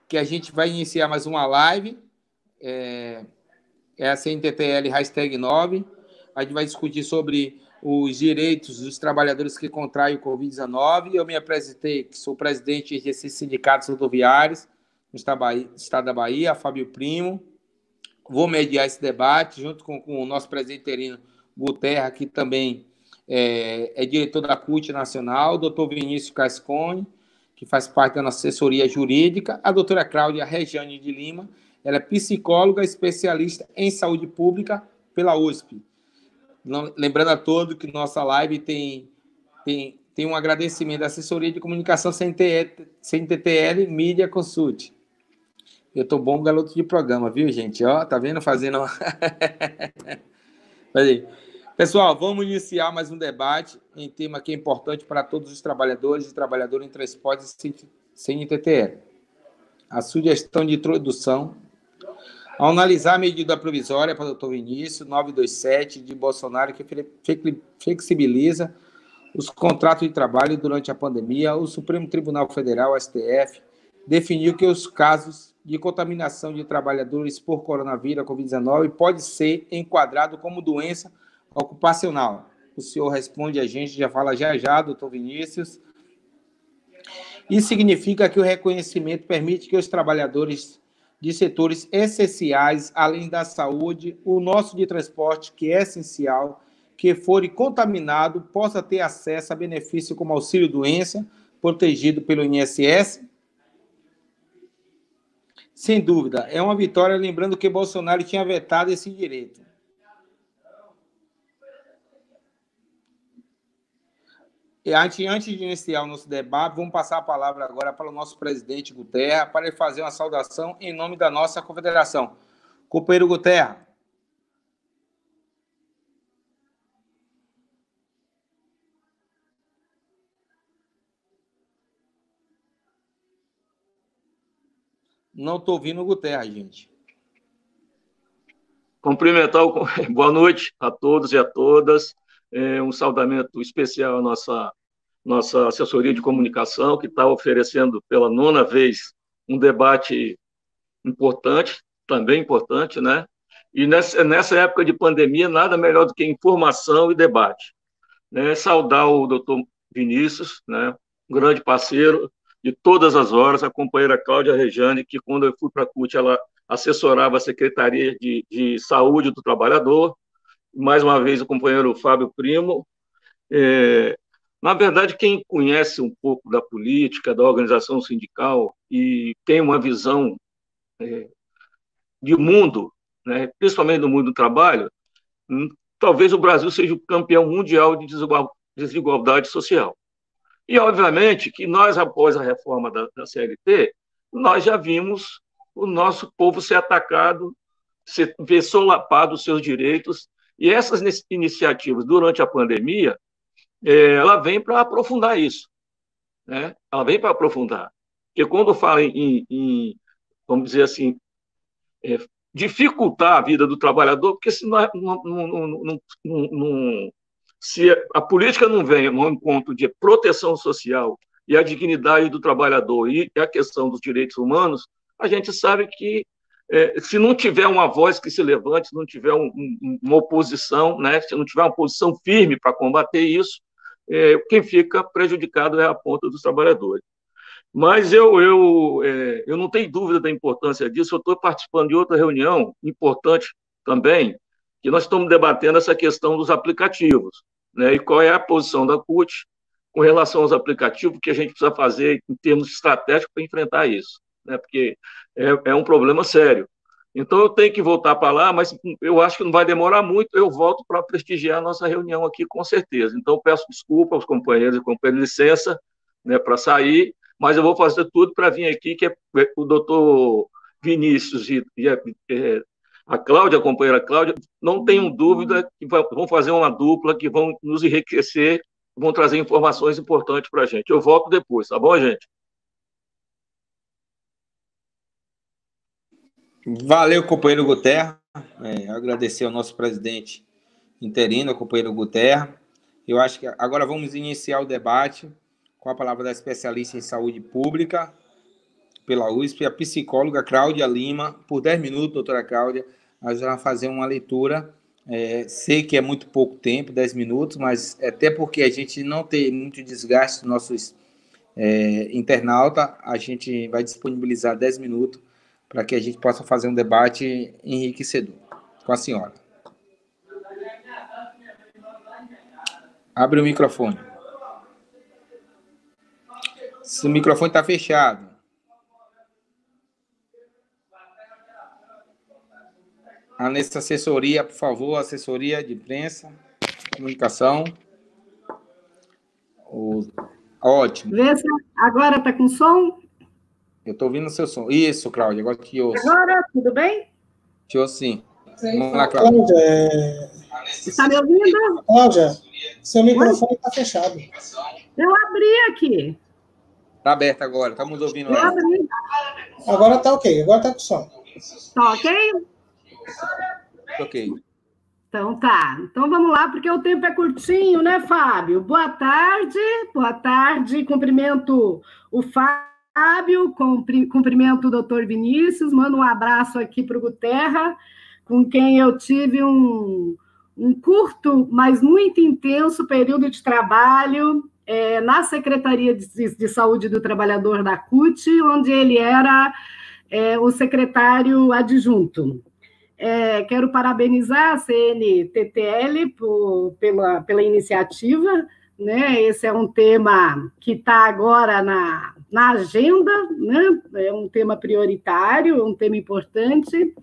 que a gente vai iniciar mais uma live, é a CNTTL #9. A gente vai discutir sobre os direitos dos trabalhadores que contraem o Covid-19. Eu me apresentei, que sou presidente desses sindicatos rodoviários no estado da Bahia, Fábio Primo. Vou mediar esse debate junto com o nosso presidente interino, Guterra, que também é diretor da CUT Nacional, o doutor Vinícius Cascone, que faz parte da nossa assessoria jurídica, a doutora Cláudia Rejane de Lima, ela é psicóloga especialista em saúde pública pela USP. Lembrando a todos que nossa live tem um agradecimento da assessoria de comunicação CNTTL Mídia Consult. Eu tô bom garoto de programa, viu, gente? Ó, tá vendo? Fazendo... Pessoal, vamos iniciar mais um debate em tema que é importante para todos os trabalhadores e trabalhadoras em transportes CNTTL. A sugestão de introdução: ao analisar a medida provisória para o doutor Vinícius, 927, de Bolsonaro, que flexibiliza os contratos de trabalho durante a pandemia, o Supremo Tribunal Federal, STF, definiu que os casos de contaminação de trabalhadores por coronavírus, Covid-19, pode ser enquadrado como doença ocupacional. O senhor responde a gente, já fala já, doutor Vinícius. Isso significa que o reconhecimento permite que os trabalhadores de setores essenciais, além da saúde, o nosso de transporte, que é essencial, que for contaminado, possa ter acesso a benefício como auxílio-doença, protegido pelo INSS? Sem dúvida, é uma vitória, lembrando que Bolsonaro tinha vetado esse direito. E antes de iniciar o nosso debate, vamos passar a palavra agora para o nosso presidente Guterra, para ele fazer uma saudação em nome da nossa confederação. Companheiro Guterra. Não estou ouvindo o Guterra, gente. Cumprimentar, boa noite a todos e a todas. Um saudamento especial à nossa assessoria de comunicação, que está oferecendo pela 9ª vez um debate importante, também importante, né? E nessa época de pandemia, nada melhor do que informação e debate. Né? Saudar o doutor Vinícius, né? Um grande parceiro de todas as horas, a companheira Cláudia Rejane, que quando eu fui para a CUT, ela assessorava a Secretaria de Saúde do Trabalhador, mais uma vez o companheiro Fábio Primo. Na verdade, quem conhece um pouco da política, da organização sindical e tem uma visão de mundo, né, principalmente do mundo do trabalho, talvez o Brasil seja o campeão mundial de desigualdade social. E, obviamente, que nós, após a reforma da CLT, nós já vimos o nosso povo ser atacado, ver solapado os seus direitos, e essas iniciativas, durante a pandemia, ela vem para aprofundar isso. Né? Ela vem para aprofundar. Porque quando fala vamos dizer assim, dificultar a vida do trabalhador, porque se se a política não vem ao encontro de proteção social e a dignidade do trabalhador e a questão dos direitos humanos, a gente sabe que se não tiver uma voz que se levante, se não tiver uma oposição, né, se não tiver uma posição firme para combater isso, quem fica prejudicado é a ponta dos trabalhadores. Mas eu não tenho dúvida da importância disso. Eu estou participando de outra reunião importante também, que nós estamos debatendo essa questão dos aplicativos, né? E qual é a posição da CUT com relação aos aplicativos, que a gente precisa fazer em termos estratégicos para enfrentar isso, né? Porque é um problema sério. Então, eu tenho que voltar para lá, mas eu acho que não vai demorar muito, eu volto para prestigiar a nossa reunião aqui, com certeza. Então, peço desculpa aos companheiros e companheiras, licença, né, para sair, mas eu vou fazer tudo para vir aqui, que o doutor Vinícius e a Cláudia, a companheira Cláudia, não tenham dúvida que vão fazer uma dupla, que vão nos enriquecer, vão trazer informações importantes para a gente. Eu volto depois, tá bom, gente? Valeu, companheiro Guterra. Agradecer ao nosso presidente interino, companheiro Guterra. Eu acho que agora vamos iniciar o debate com a palavra da especialista em saúde pública, pela USP, a psicóloga Cláudia Lima. Por 10 minutos, doutora Cláudia, nós vamos fazer uma leitura. Sei que é muito pouco tempo, 10 minutos, mas até porque a gente não tem muito desgaste dos nossos internautas, a gente vai disponibilizar 10 minutos para que a gente possa fazer um debate enriquecedor com a senhora. Abre o microfone. Se o microfone está fechado. A nessa assessoria, por favor, assessoria de imprensa, comunicação. Ótimo. Vê se agora está com som? Eu estou ouvindo o seu som. Isso, Cláudia, agora te ouço. Agora, tudo bem? Te ouço, sim. Vamos lá, Cláudia. Está me ouvindo? Cláudia, seu microfone está fechado. Eu abri aqui. Está aberto agora, estamos ouvindo. Eu abri. Agora está ok, agora está com som. Tá ok? Ok. Então tá. Então vamos lá, porque o tempo é curtinho, né, Fábio? Boa tarde. Boa tarde. Cumprimento o Fábio, cumprimento o doutor Vinícius, mando um abraço aqui para o Guterra, com quem eu tive um curto, mas muito intenso período de trabalho na Secretaria de Saúde do Trabalhador da CUT, onde ele era o secretário adjunto. Quero parabenizar a CNTTL pela iniciativa, né? Esse é um tema que está agora na agenda, né? É um tema prioritário, um tema importante,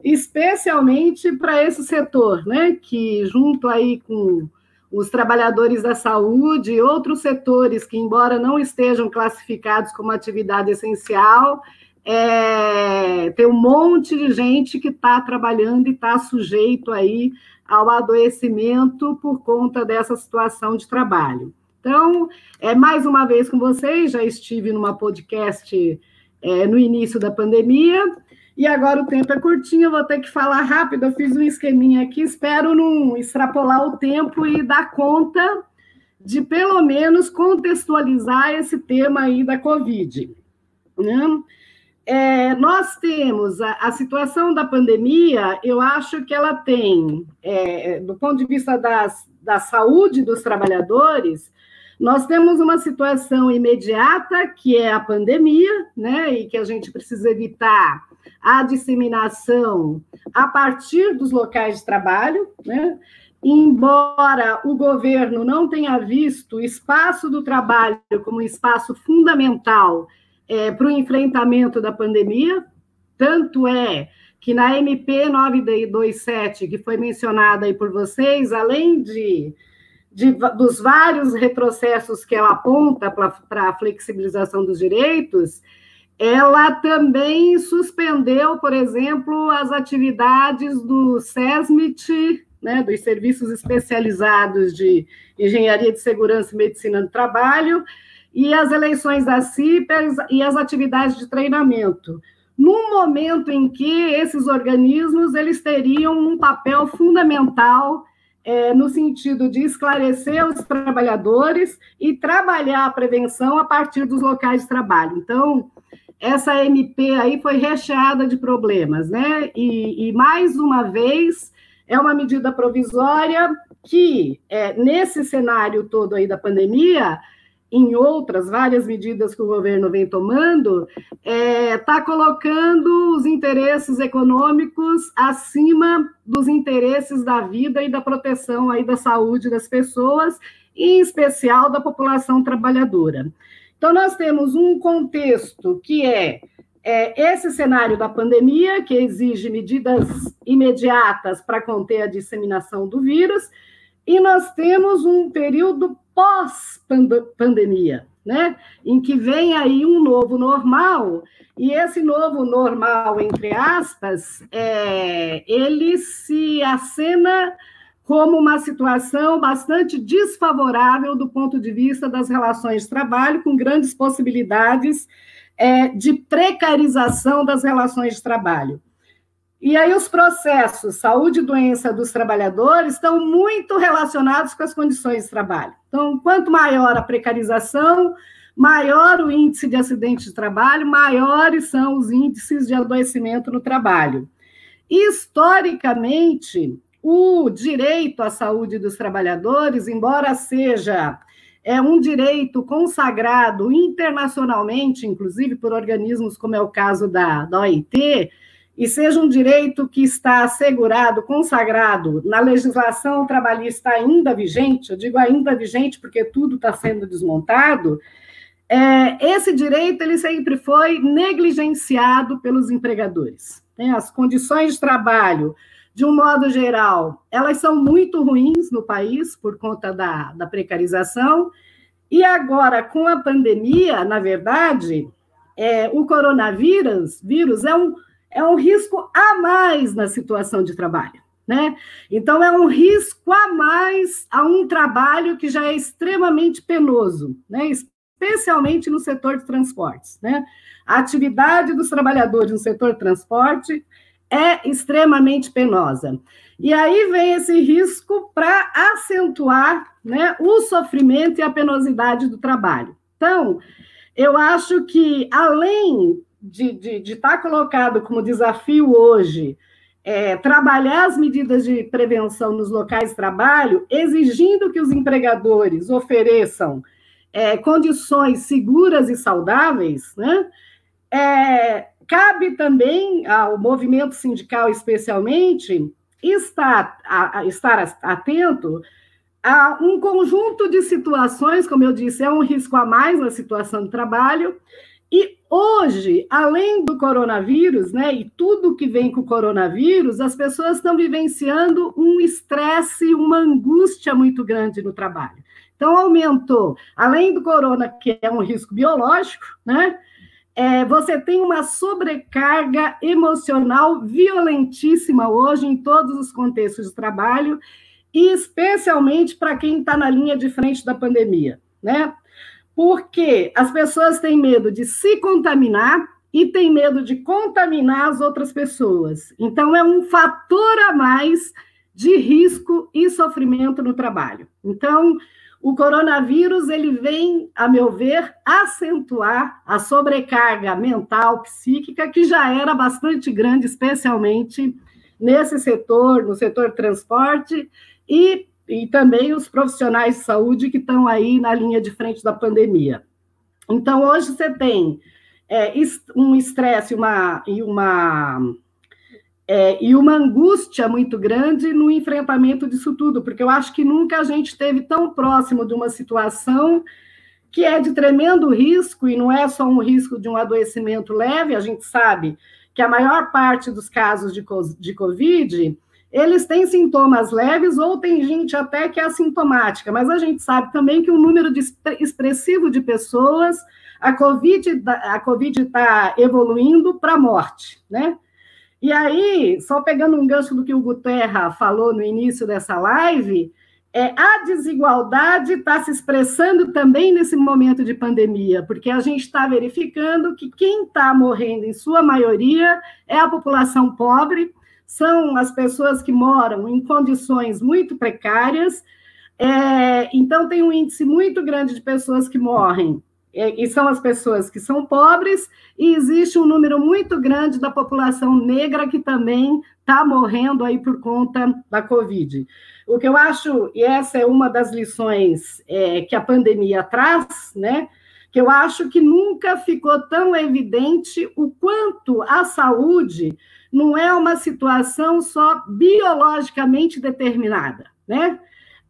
especialmente para esse setor, né? Que junto aí com os trabalhadores da saúde e outros setores que, embora não estejam classificados como atividade essencial, tem um monte de gente que está trabalhando e está sujeito aí ao adoecimento por conta dessa situação de trabalho. Então, mais uma vez com vocês, já estive numa podcast no início da pandemia, e agora o tempo é curtinho, eu vou ter que falar rápido, eu fiz um esqueminha aqui, espero não extrapolar o tempo e dar conta de, pelo menos, contextualizar esse tema aí da Covid, né? Nós temos a situação da pandemia, eu acho que ela tem, do ponto de vista da saúde dos trabalhadores, nós temos uma situação imediata, que é a pandemia, né, e que a gente precisa evitar a disseminação a partir dos locais de trabalho, né? Embora o governo não tenha visto o espaço do trabalho como um espaço fundamental para o enfrentamento da pandemia, tanto é que na MP 927, que foi mencionada aí por vocês, além dos vários retrocessos que ela aponta para a flexibilização dos direitos, ela também suspendeu, por exemplo, as atividades do SESMIT, né, dos Serviços Especializados de Engenharia de Segurança e Medicina do Trabalho, e as eleições da CIPERS e as atividades de treinamento, num momento em que esses organismos eles teriam um papel fundamental no sentido de esclarecer os trabalhadores e trabalhar a prevenção a partir dos locais de trabalho. Então, essa MP aí foi recheada de problemas, né? E mais uma vez, é uma medida provisória que, nesse cenário todo aí da pandemia, em outras várias medidas que o governo vem tomando, está colocando os interesses econômicos acima dos interesses da vida e da proteção aí da saúde das pessoas, em especial da população trabalhadora. Então, nós temos um contexto que esse cenário da pandemia, que exige medidas imediatas para conter a disseminação do vírus, e nós temos um período pós-pandemia, né? Em que vem aí um novo normal, e esse novo normal, entre aspas, ele se acena como uma situação bastante desfavorável do ponto de vista das relações de trabalho, com grandes possibilidades de precarização das relações de trabalho. E aí os processos saúde e doença dos trabalhadores estão muito relacionados com as condições de trabalho. Então, quanto maior a precarização, maior o índice de acidente de trabalho, maiores são os índices de adoecimento no trabalho. Historicamente, o direito à saúde dos trabalhadores, embora seja um direito consagrado internacionalmente, inclusive por organismos como é o caso da OIT, e seja um direito que está assegurado, consagrado na legislação trabalhista ainda vigente, eu digo ainda vigente porque tudo está sendo desmontado, esse direito ele sempre foi negligenciado pelos empregadores. As condições de trabalho, de um modo geral, elas são muito ruins no país por conta da precarização, e agora, com a pandemia, na verdade, o coronavírus é um risco a mais na situação de trabalho, né? Então, é um risco a mais a um trabalho que já é extremamente penoso, né? Especialmente no setor de transportes, né? A atividade dos trabalhadores no setor de transporte é extremamente penosa. E aí vem esse risco para acentuar, né, o sofrimento e a penosidade do trabalho. Então, eu acho que, além de estar colocado como desafio hoje, trabalhar as medidas de prevenção nos locais de trabalho, exigindo que os empregadores ofereçam condições seguras e saudáveis, né? Cabe também ao movimento sindical, especialmente, estar atento a um conjunto de situações, como eu disse, é um risco a mais na situação de trabalho. E hoje, além do coronavírus, né, e tudo que vem com o coronavírus, as pessoas estão vivenciando um estresse, uma angústia muito grande no trabalho. Então, aumentou, além do corona, que é um risco biológico, né, você tem uma sobrecarga emocional violentíssima hoje em todos os contextos de trabalho, e especialmente para quem está na linha de frente da pandemia, né? Porque as pessoas têm medo de se contaminar e têm medo de contaminar as outras pessoas. Então, é um fator a mais de risco e sofrimento no trabalho. Então, o coronavírus, ele vem, a meu ver, acentuar a sobrecarga mental, psíquica, que já era bastante grande, especialmente nesse setor, no setor de transporte, e também os profissionais de saúde que estão aí na linha de frente da pandemia. Então, hoje você tem um estresse e uma angústia muito grande no enfrentamento disso tudo, porque eu acho que nunca a gente esteve tão próximo de uma situação que é de tremendo risco, e não é só um risco de um adoecimento leve, a gente sabe que a maior parte dos casos de Covid, eles têm sintomas leves, ou tem gente até que é assintomática, mas a gente sabe também que o número expressivo de pessoas, a Covid está evoluindo para a morte, né? E aí, só pegando um gancho do que o Guterra falou no início dessa live, a desigualdade está se expressando também nesse momento de pandemia, porque a gente está verificando que quem está morrendo, em sua maioria, é a população pobre, são as pessoas que moram em condições muito precárias, então tem um índice muito grande de pessoas que morrem, e são as pessoas que são pobres, e existe um número muito grande da população negra que também está morrendo aí por conta da Covid. O que eu acho, e essa é uma das lições que a pandemia traz, né, que eu acho que nunca ficou tão evidente o quanto a saúde não é uma situação só biologicamente determinada, né?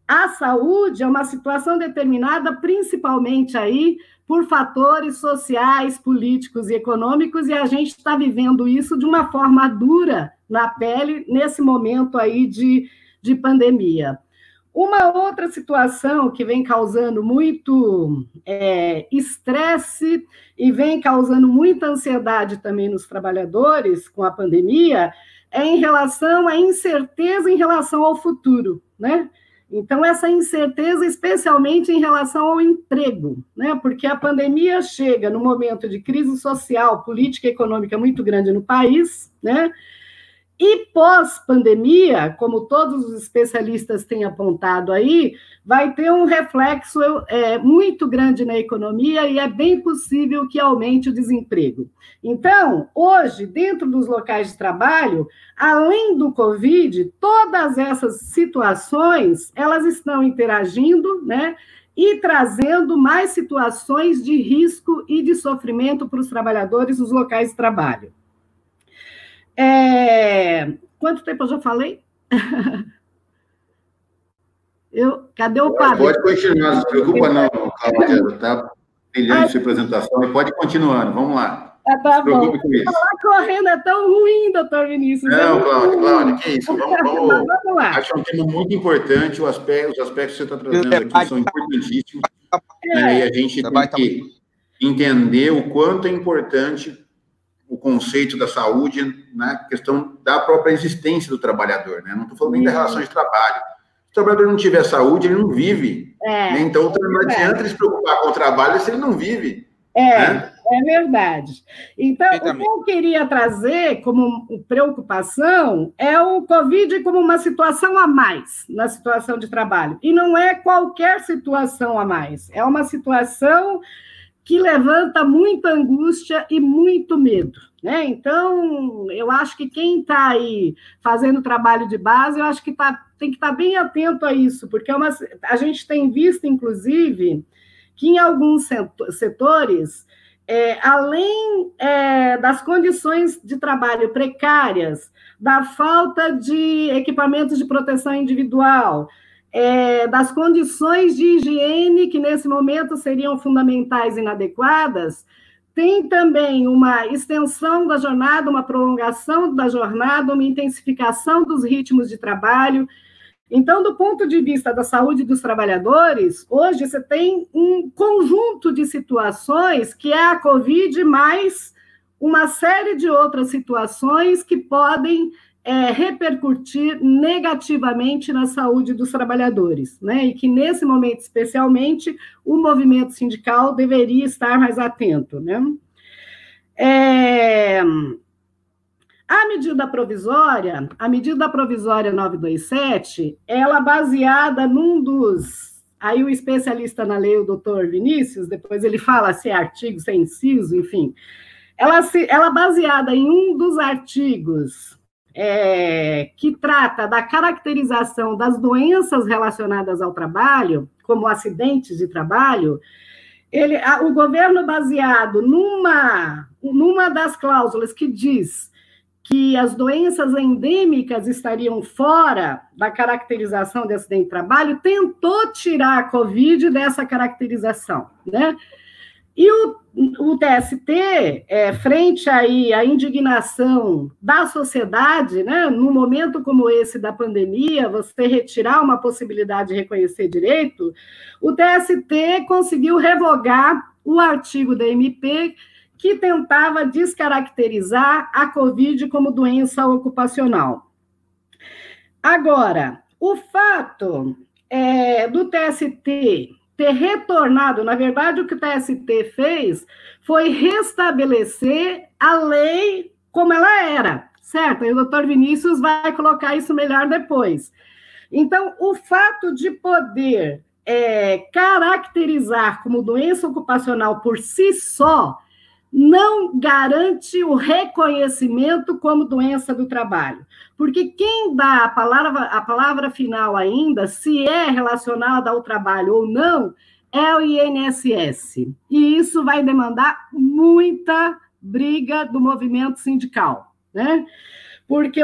A saúde é uma situação determinada principalmente aí por fatores sociais, políticos e econômicos, e a gente está vivendo isso de uma forma dura na pele nesse momento aí de pandemia. Uma outra situação que vem causando muito estresse e vem causando muita ansiedade também nos trabalhadores com a pandemia é em relação à incerteza em relação ao futuro, né? Então, essa incerteza, especialmente em relação ao emprego, né? Porque a pandemia chega no momento de crise social, política e econômica muito grande no país, né? E pós-pandemia, como todos os especialistas têm apontado aí, vai ter um reflexo muito grande na economia e é bem possível que aumente o desemprego. Então, hoje, dentro dos locais de trabalho, além do Covid, todas essas situações, elas estão interagindo, né, e trazendo mais situações de risco e de sofrimento para os trabalhadores nos locais de trabalho. Quanto tempo eu já falei? Cadê o Fábio? Pode continuar, não se preocupa não, Cláudia, está brilhante sua apresentação, e pode ir continuando, vamos lá. Tá bom. Falar correndo é tão ruim, doutor Vinícius. Não, Cláudia, que isso, vamos lá. Acho que é um tema muito importante, os aspectos que você está trazendo aqui são importantíssimos, né, e a gente tem que entender o quanto é importante o conceito da saúde na questão da própria existência do trabalhar,dor, né? Não estou falando nem da relação de trabalho. Se o trabalhador não tiver saúde, ele não vive. Né? Então, não adianta ele se preocupar com o trabalho se ele não vive. Né? É verdade. Então, o que eu queria trazer como preocupação é o Covid como uma situação a mais na situação de trabalho. E não é qualquer situação a mais. É uma situação que levanta muita angústia e muito medo, né? Então, eu acho que quem está aí fazendo trabalho de base, eu acho que tem que estar bem atento a isso, porque a gente tem visto, inclusive, que em alguns setores, além das condições de trabalho precárias, da falta de equipamentos de proteção individual, das condições de higiene, que nesse momento seriam fundamentais e inadequadas, tem também uma extensão da jornada, uma prolongação da jornada, uma intensificação dos ritmos de trabalho. Então, do ponto de vista da saúde dos trabalhadores, hoje você tem um conjunto de situações que é a Covid, mais uma série de outras situações que podem repercutir negativamente na saúde dos trabalhadores, né? E que, nesse momento, especialmente, o movimento sindical deveria estar mais atento, né? A medida provisória 927, ela baseada num dos... Aí o especialista na lei, o doutor Vinícius, depois ele fala se é artigo, se é inciso, enfim. Ela baseada em um dos artigos que trata da caracterização das doenças relacionadas ao trabalho, como acidentes de trabalho, o governo, baseado numa das cláusulas que diz que as doenças endêmicas estariam fora da caracterização de acidente de trabalho, tentou tirar a Covid dessa caracterização, né? E o TST, frente aí à indignação da sociedade, né, num momento como esse da pandemia, você retirar uma possibilidade de reconhecer direito, o TST conseguiu revogar o artigo da MP que tentava descaracterizar a Covid como doença ocupacional. Agora, o fato do TST ter retornado, na verdade, o que o TST fez foi restabelecer a lei como ela era, certo? E o doutor Vinícius vai colocar isso melhor depois. Então, o fato de poder caracterizar como doença ocupacional por si só não garante o reconhecimento como doença do trabalho, porque quem dá a palavra final ainda, se é relacionada ao trabalho ou não, é o INSS, e isso vai demandar muita briga do movimento sindical, né? Porque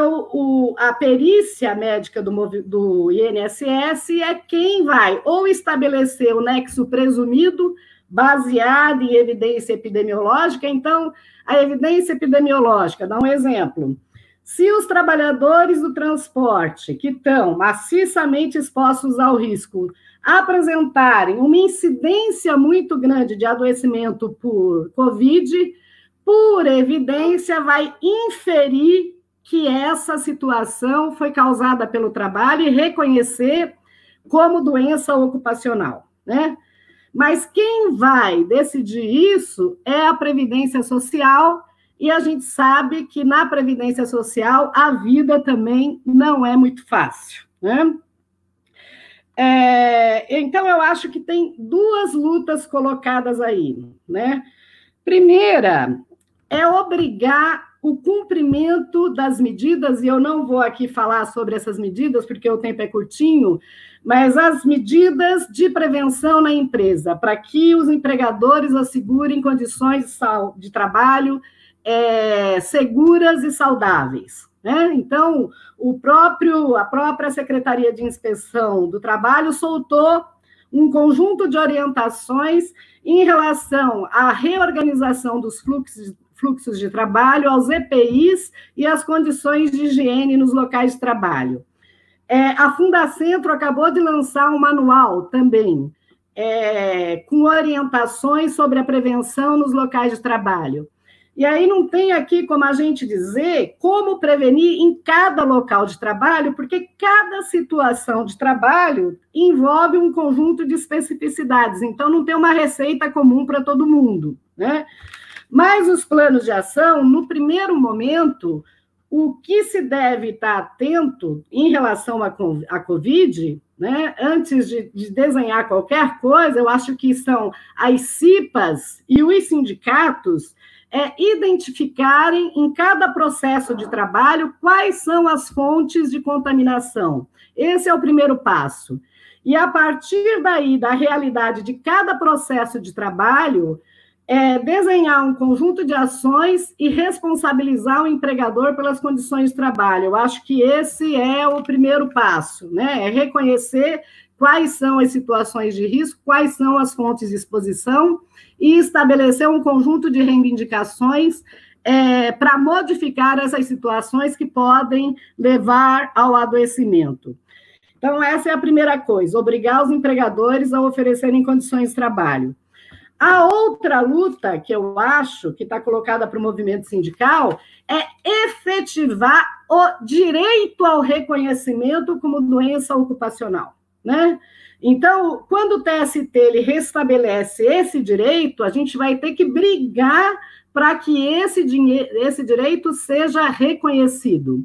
a perícia médica do INSS é quem vai ou estabelecer o nexo presumido baseado em evidência epidemiológica. Então, a evidência epidemiológica, dá um exemplo. Se os trabalhadores do transporte, que estão maciçamente expostos ao risco, apresentarem uma incidência muito grande de adoecimento por Covid, por evidência, vai inferir que essa situação foi causada pelo trabalho e reconhecer como doença ocupacional, né? Mas quem vai decidir isso é a Previdência Social, e a gente sabe que na Previdência Social a vida também não é muito fácil, né? Então, eu acho que tem duas lutas colocadas aí, né? Primeira, é obrigar o cumprimento das medidas, e eu não vou aqui falar sobre essas medidas, porque o tempo é curtinho, mas as medidas de prevenção na empresa, para que os empregadores assegurem condições de trabalho seguras e saudáveis, né? Então, a própria Secretaria de Inspeção do Trabalho soltou um conjunto de orientações em relação à reorganização dos fluxos de trabalho, aos EPIs e às condições de higiene nos locais de trabalho. A Fundacentro acabou de lançar um manual também, com orientações sobre a prevenção nos locais de trabalho. E aí não tem aqui como a gente dizer como prevenir em cada local de trabalho, porque cada situação de trabalho envolve um conjunto de especificidades, então não tem uma receita comum para todo mundo, né? Mas os planos de ação, no primeiro momento, o que se deve estar atento em relação à Covid, né? Antes de desenhar qualquer coisa, eu acho que são as CIPAs e os sindicatos identificarem em cada processo de trabalho quais são as fontes de contaminação. Esse é o primeiro passo. E, a partir daí, da realidade de cada processo de trabalho, desenhar um conjunto de ações e responsabilizar o empregador pelas condições de trabalho. Eu acho que esse é o primeiro passo, né? É reconhecer quais são as situações de risco, quais são as fontes de exposição e estabelecer um conjunto de reivindicações para modificar essas situações que podem levar ao adoecimento. Então, essa é a primeira coisa, obrigar os empregadores a oferecerem condições de trabalho. A outra luta, que eu acho que está colocada para o movimento sindical, é efetivar o direito ao reconhecimento como doença ocupacional, né? Então, quando o TST ele restabelece esse direito, a gente vai ter que brigar para que esse direito seja reconhecido.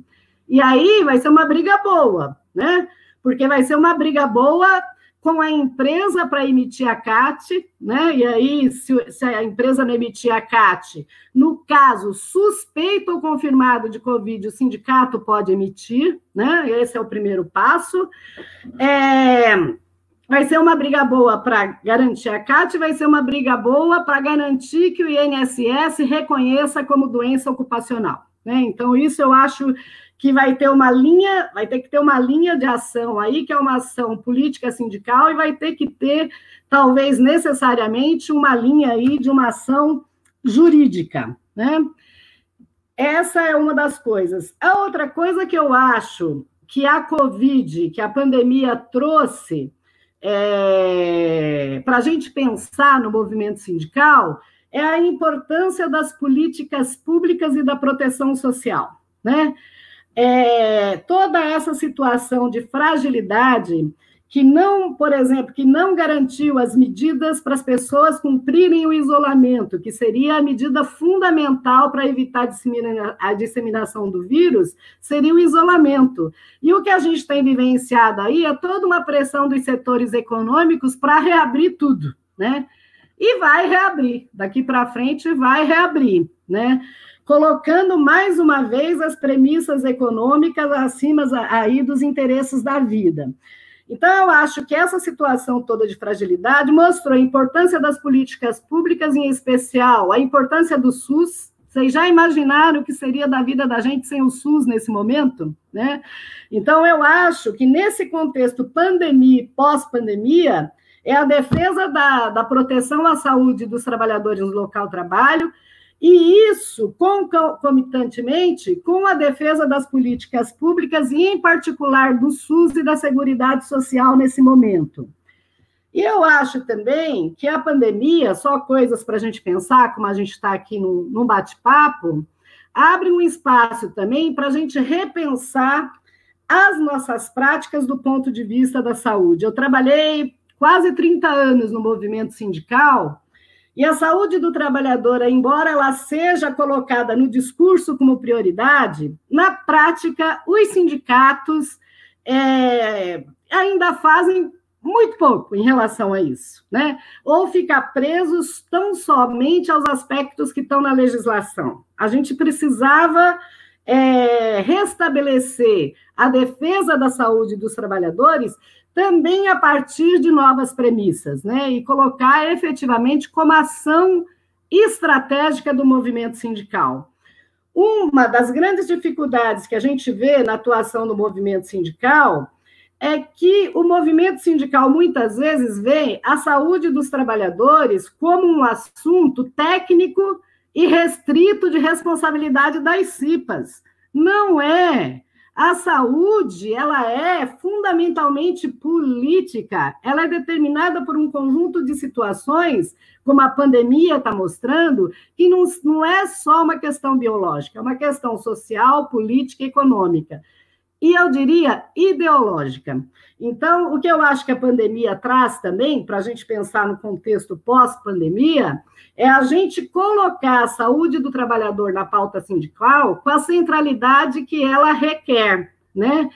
E aí vai ser uma briga boa, né? Porque vai ser uma briga boa com a empresa para emitir a CAT, né? E aí, se a empresa não emitir a CAT, no caso suspeito ou confirmado de Covid, o sindicato pode emitir, né? Esse é o primeiro passo. Vai ser uma briga boa para garantir a CAT, vai ser uma briga boa para garantir que o INSS reconheça como doença ocupacional, né? Então, isso eu acho que vai ter que ter uma linha de ação aí, que é uma ação política sindical, e vai ter que ter, talvez necessariamente, uma linha aí de uma ação jurídica, né? Essa é uma das coisas. A outra coisa que eu acho que a Covid, que a pandemia trouxe para a gente pensar no movimento sindical, é a importância das políticas públicas e da proteção social, né? Toda essa situação de fragilidade que não, por exemplo, que não garantiu as medidas para as pessoas cumprirem o isolamento, que seria a medida fundamental para evitar a disseminação do vírus, seria o isolamento. E o que a gente tem vivenciado aí é toda uma pressão dos setores econômicos para reabrir tudo, né? E vai reabrir, daqui para frente vai reabrir, né? Colocando mais uma vez as premissas econômicas acima aí dos interesses da vida. Então, eu acho que essa situação toda de fragilidade mostrou a importância das políticas públicas, em especial a importância do SUS. Vocês já imaginaram o que seria da vida da gente sem o SUS nesse momento, né? Então, eu acho que nesse contexto pandemia e pós-pandemia, é a defesa da proteção à saúde dos trabalhadores no local de trabalho, e isso, concomitantemente, com a defesa das políticas públicas, e, em particular, do SUS e da Seguridade Social nesse momento. E eu acho também que a pandemia, só coisas para a gente pensar, como a gente está aqui num bate-papo, abre um espaço também para a gente repensar as nossas práticas do ponto de vista da saúde. Eu trabalhei quase 30 anos no movimento sindical, E a saúde do trabalhador, embora ela seja colocada no discurso como prioridade, na prática, os sindicatos ainda fazem muito pouco em relação a isso, né? Ou ficar presos tão somente aos aspectos que estão na legislação. A gente precisava restabelecer a defesa da saúde dos trabalhadores também a partir de novas premissas, né? E colocar efetivamente como ação estratégica do movimento sindical. Uma das grandes dificuldades que a gente vê na atuação do movimento sindical é que o movimento sindical muitas vezes vê a saúde dos trabalhadores como um assunto técnico e restrito de responsabilidade das CIPAs. Não é. A saúde, ela é fundamentalmente política, ela é determinada por um conjunto de situações, como a pandemia está mostrando, que não é só uma questão biológica, é uma questão social, política e econômica. E eu diria ideológica. Então, o que eu acho que a pandemia traz também, para a gente pensar no contexto pós-pandemia, é a gente colocar a saúde do trabalhador na pauta sindical com a centralidade que ela requer, né?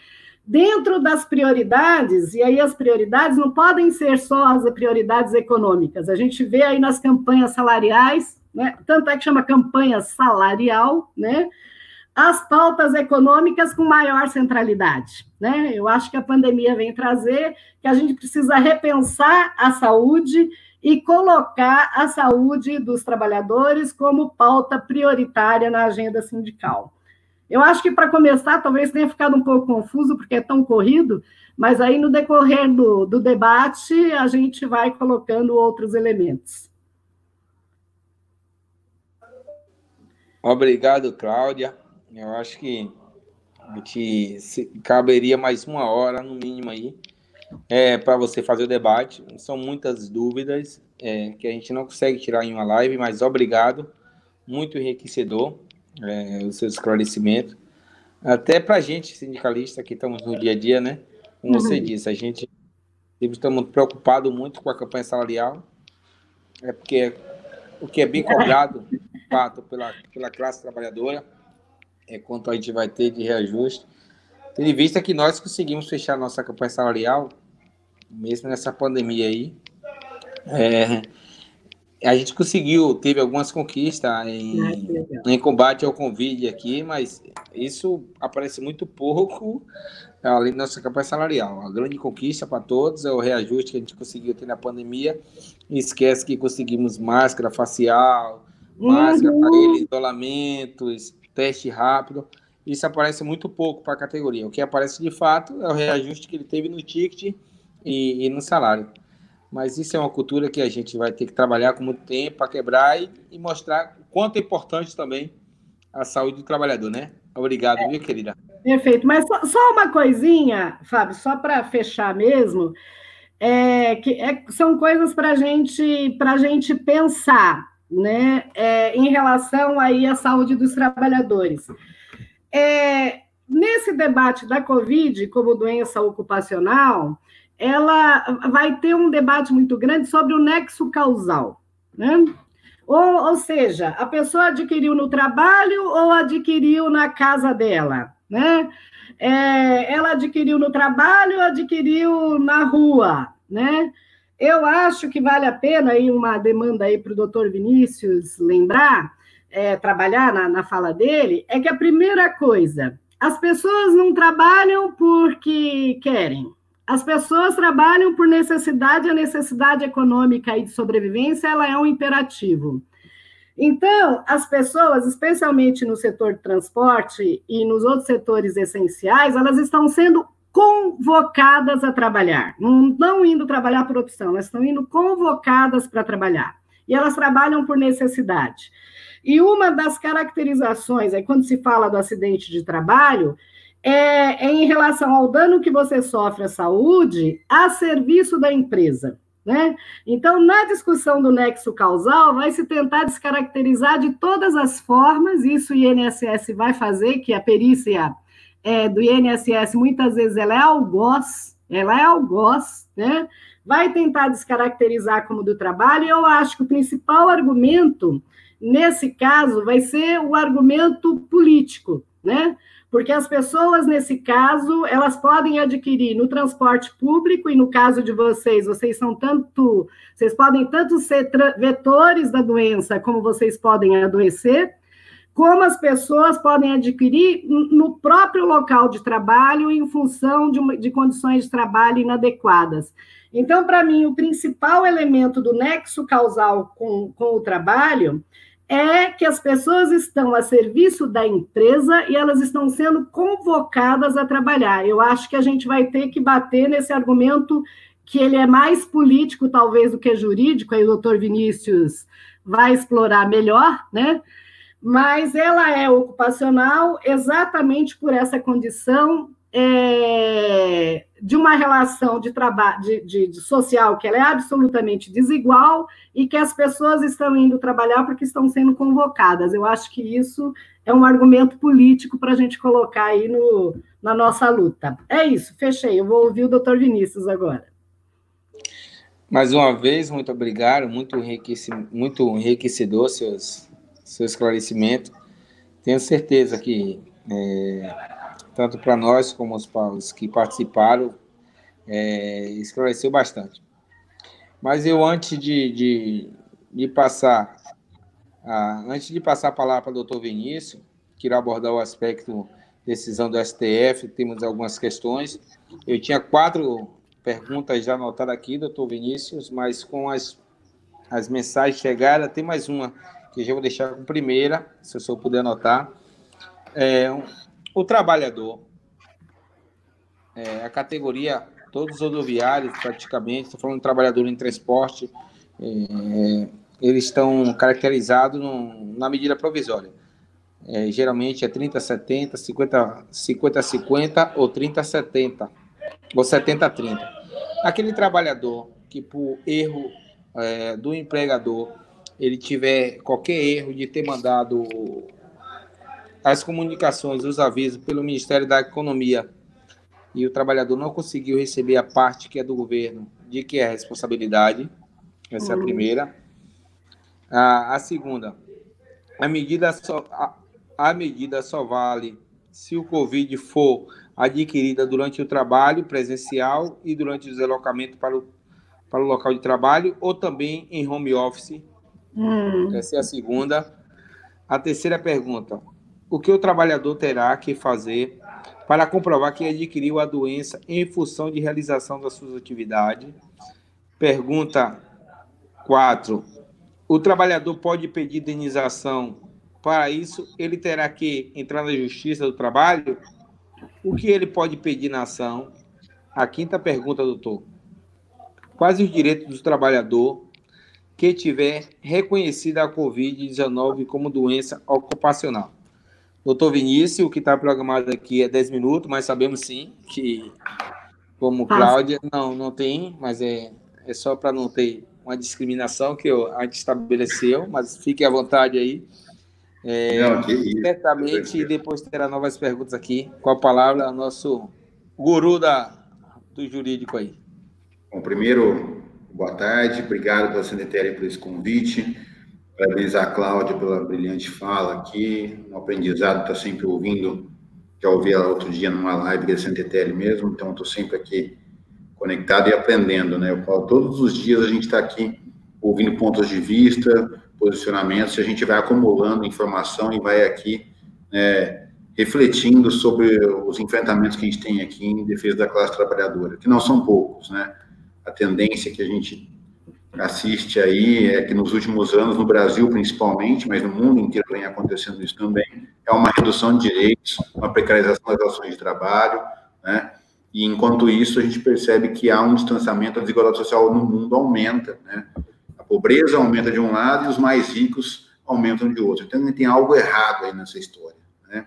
Dentro das prioridades, e aí as prioridades não podem ser só as prioridades econômicas, a gente vê aí nas campanhas salariais, né? Tanto é que chama campanha salarial, né? As pautas econômicas com maior centralidade, né? Eu acho que a pandemia vem trazer que a gente precisa repensar a saúde e colocar a saúde dos trabalhadores como pauta prioritária na agenda sindical. Eu acho que, para começar, talvez tenha ficado um pouco confuso, porque é tão corrido, mas aí, no decorrer do debate, a gente vai colocando outros elementos. Obrigado, Cláudia. Eu acho que caberia mais 1 hora, no mínimo, aí, para você fazer o debate. São muitas dúvidas que a gente não consegue tirar em uma live, mas obrigado. Muito enriquecedor o seu esclarecimento. Até para a gente, sindicalista, que estamos no dia a dia, né? Como você disse, a gente sempre estamos preocupados muito com a campanha salarial, porque o que é bem cobrado, de fato, pela classe trabalhadora, quanto a gente vai ter de reajuste, tendo em vista que nós conseguimos fechar nossa campanha salarial, mesmo nessa pandemia aí. A gente teve algumas conquistas em combate ao Covid aqui, mas isso aparece muito pouco além da nossa campanha salarial. A grande conquista para todos é o reajuste que a gente conseguiu ter na pandemia, e esquece que conseguimos máscara facial, máscara para ele, isolamentos, teste rápido. Isso aparece muito pouco para a categoria. O que aparece de fato é o reajuste que ele teve no ticket e no salário. Mas isso é uma cultura que a gente vai ter que trabalhar com muito tempo para quebrar e mostrar o quanto é importante também a saúde do trabalhador, né? Obrigado, viu, querida? Perfeito. Mas só uma coisinha, Fábio, só para fechar mesmo, são coisas para a gente pensar, né? Em relação aí à saúde dos trabalhadores. Nesse debate da Covid como doença ocupacional, ela vai ter um debate muito grande sobre o nexo causal, né? Ou seja, a pessoa adquiriu no trabalho ou adquiriu na casa dela, né? Ela adquiriu no trabalho ou adquiriu na rua, né? Eu acho que vale a pena, aí uma demanda aí para o doutor Vinícius lembrar, trabalhar na fala dele, é que a primeira coisa, as pessoas não trabalham porque querem. As pessoas trabalham por necessidade, a necessidade econômica e de sobrevivência, ela é um imperativo. Então, as pessoas, especialmente no setor de transporte e nos outros setores essenciais, elas estão sendo convocadas a trabalhar. Não estão indo trabalhar por opção, elas estão indo convocadas para trabalhar. E elas trabalham por necessidade. E uma das caracterizações, aí quando se fala do acidente de trabalho, é em relação ao dano que você sofre à saúde a serviço da empresa, né? Então, na discussão do nexo causal, vai se tentar descaracterizar de todas as formas, isso o INSS vai fazer, que a perícia do INSS, muitas vezes, ela é algoz, né? vai tentar descaracterizar como do trabalho, e eu acho que o principal argumento, nesse caso, vai ser o argumento político, né? Porque as pessoas, nesse caso, elas podem adquirir no transporte público, e no caso de vocês vocês podem tanto ser vetores da doença, como vocês podem adoecer, como as pessoas podem adquirir no próprio local de trabalho, em função de condições de trabalho inadequadas. Então, para mim, o principal elemento do nexo causal com o trabalho é que as pessoas estão a serviço da empresa e elas estão sendo convocadas a trabalhar. Eu acho que a gente vai ter que bater nesse argumento que ele é mais político, talvez, do que jurídico, aí o doutor Vinícius vai explorar melhor, né? Mas ela é ocupacional exatamente por essa condição de uma relação de trabalho de social que ela é absolutamente desigual e que as pessoas estão indo trabalhar porque estão sendo convocadas. Eu acho que isso é um argumento político para a gente colocar aí na nossa luta. É isso, fechei. Eu vou ouvir o doutor Vinícius agora. Mais uma vez, muito obrigado, muito enriquecedor seu esclarecimento. Tenho certeza que tanto para nós como os que participaram, esclareceu bastante. Mas eu, antes de passar a palavra para o doutor Vinícius, queria abordar o aspecto decisão do STF, temos algumas questões. Eu tinha 4 perguntas já anotadas aqui, doutor Vinícius, mas com as mensagens chegadas, tem mais uma que eu já vou deixar como primeira, se o senhor puder anotar. O trabalhador, a categoria, todos os rodoviários, praticamente, estou falando de trabalhador em transporte, eles estão caracterizados na medida provisória. Geralmente é 30-70, 50-50 ou 30-70, ou 70-30. Aquele trabalhador que, por erro do empregador, ele tiver qualquer erro de ter mandado as comunicações, os avisos pelo Ministério da Economia, e o trabalhador não conseguiu receber a parte que é do governo, de que é a responsabilidade. Essa é a primeira. A segunda, a medida só vale se o Covid for adquirida durante o trabalho presencial e durante o deslocamento para o local de trabalho, ou também em home office. Essa é a segunda. A terceira pergunta, o que o trabalhador terá que fazer para comprovar que adquiriu a doença em função de realização das suas atividades? Pergunta 4, o trabalhador pode pedir indenização? Para isso, ele terá que entrar na Justiça do Trabalho? O que ele pode pedir na ação? A quinta pergunta, doutor, quais os direitos do trabalhador que tiver reconhecida a Covid-19 como doença ocupacional? Doutor Vinícius, o que está programado aqui é 10 minutos, mas sabemos sim que, como Cláudia, não tem, mas é só para não ter uma discriminação que a gente estabeleceu, mas fique à vontade aí. Certamente, depois terá novas perguntas aqui. Com a palavra, o nosso guru do jurídico aí. Bom, primeiro, boa tarde, obrigado pela CNTL por esse convite. Parabenizar a Cláudia pela brilhante fala aqui, um aprendizado, está sempre ouvindo, já ouvi ela outro dia numa live da CNTL mesmo, então estou sempre aqui conectado e aprendendo, né? Eu falo, todos os dias a gente está aqui ouvindo pontos de vista, posicionamentos, e a gente vai acumulando informação e vai aqui refletindo sobre os enfrentamentos que a gente tem aqui em defesa da classe trabalhadora, que não são poucos, né? A tendência que a gente assiste aí é que nos últimos anos, no Brasil principalmente, mas no mundo inteiro vem acontecendo isso também, é uma redução de direitos, uma precarização das relações de trabalho, né? E enquanto isso, a gente percebe que há um distanciamento, a desigualdade social no mundo aumenta, né? A pobreza aumenta de um lado e os mais ricos aumentam de outro. Então, tem algo errado aí nessa história, né?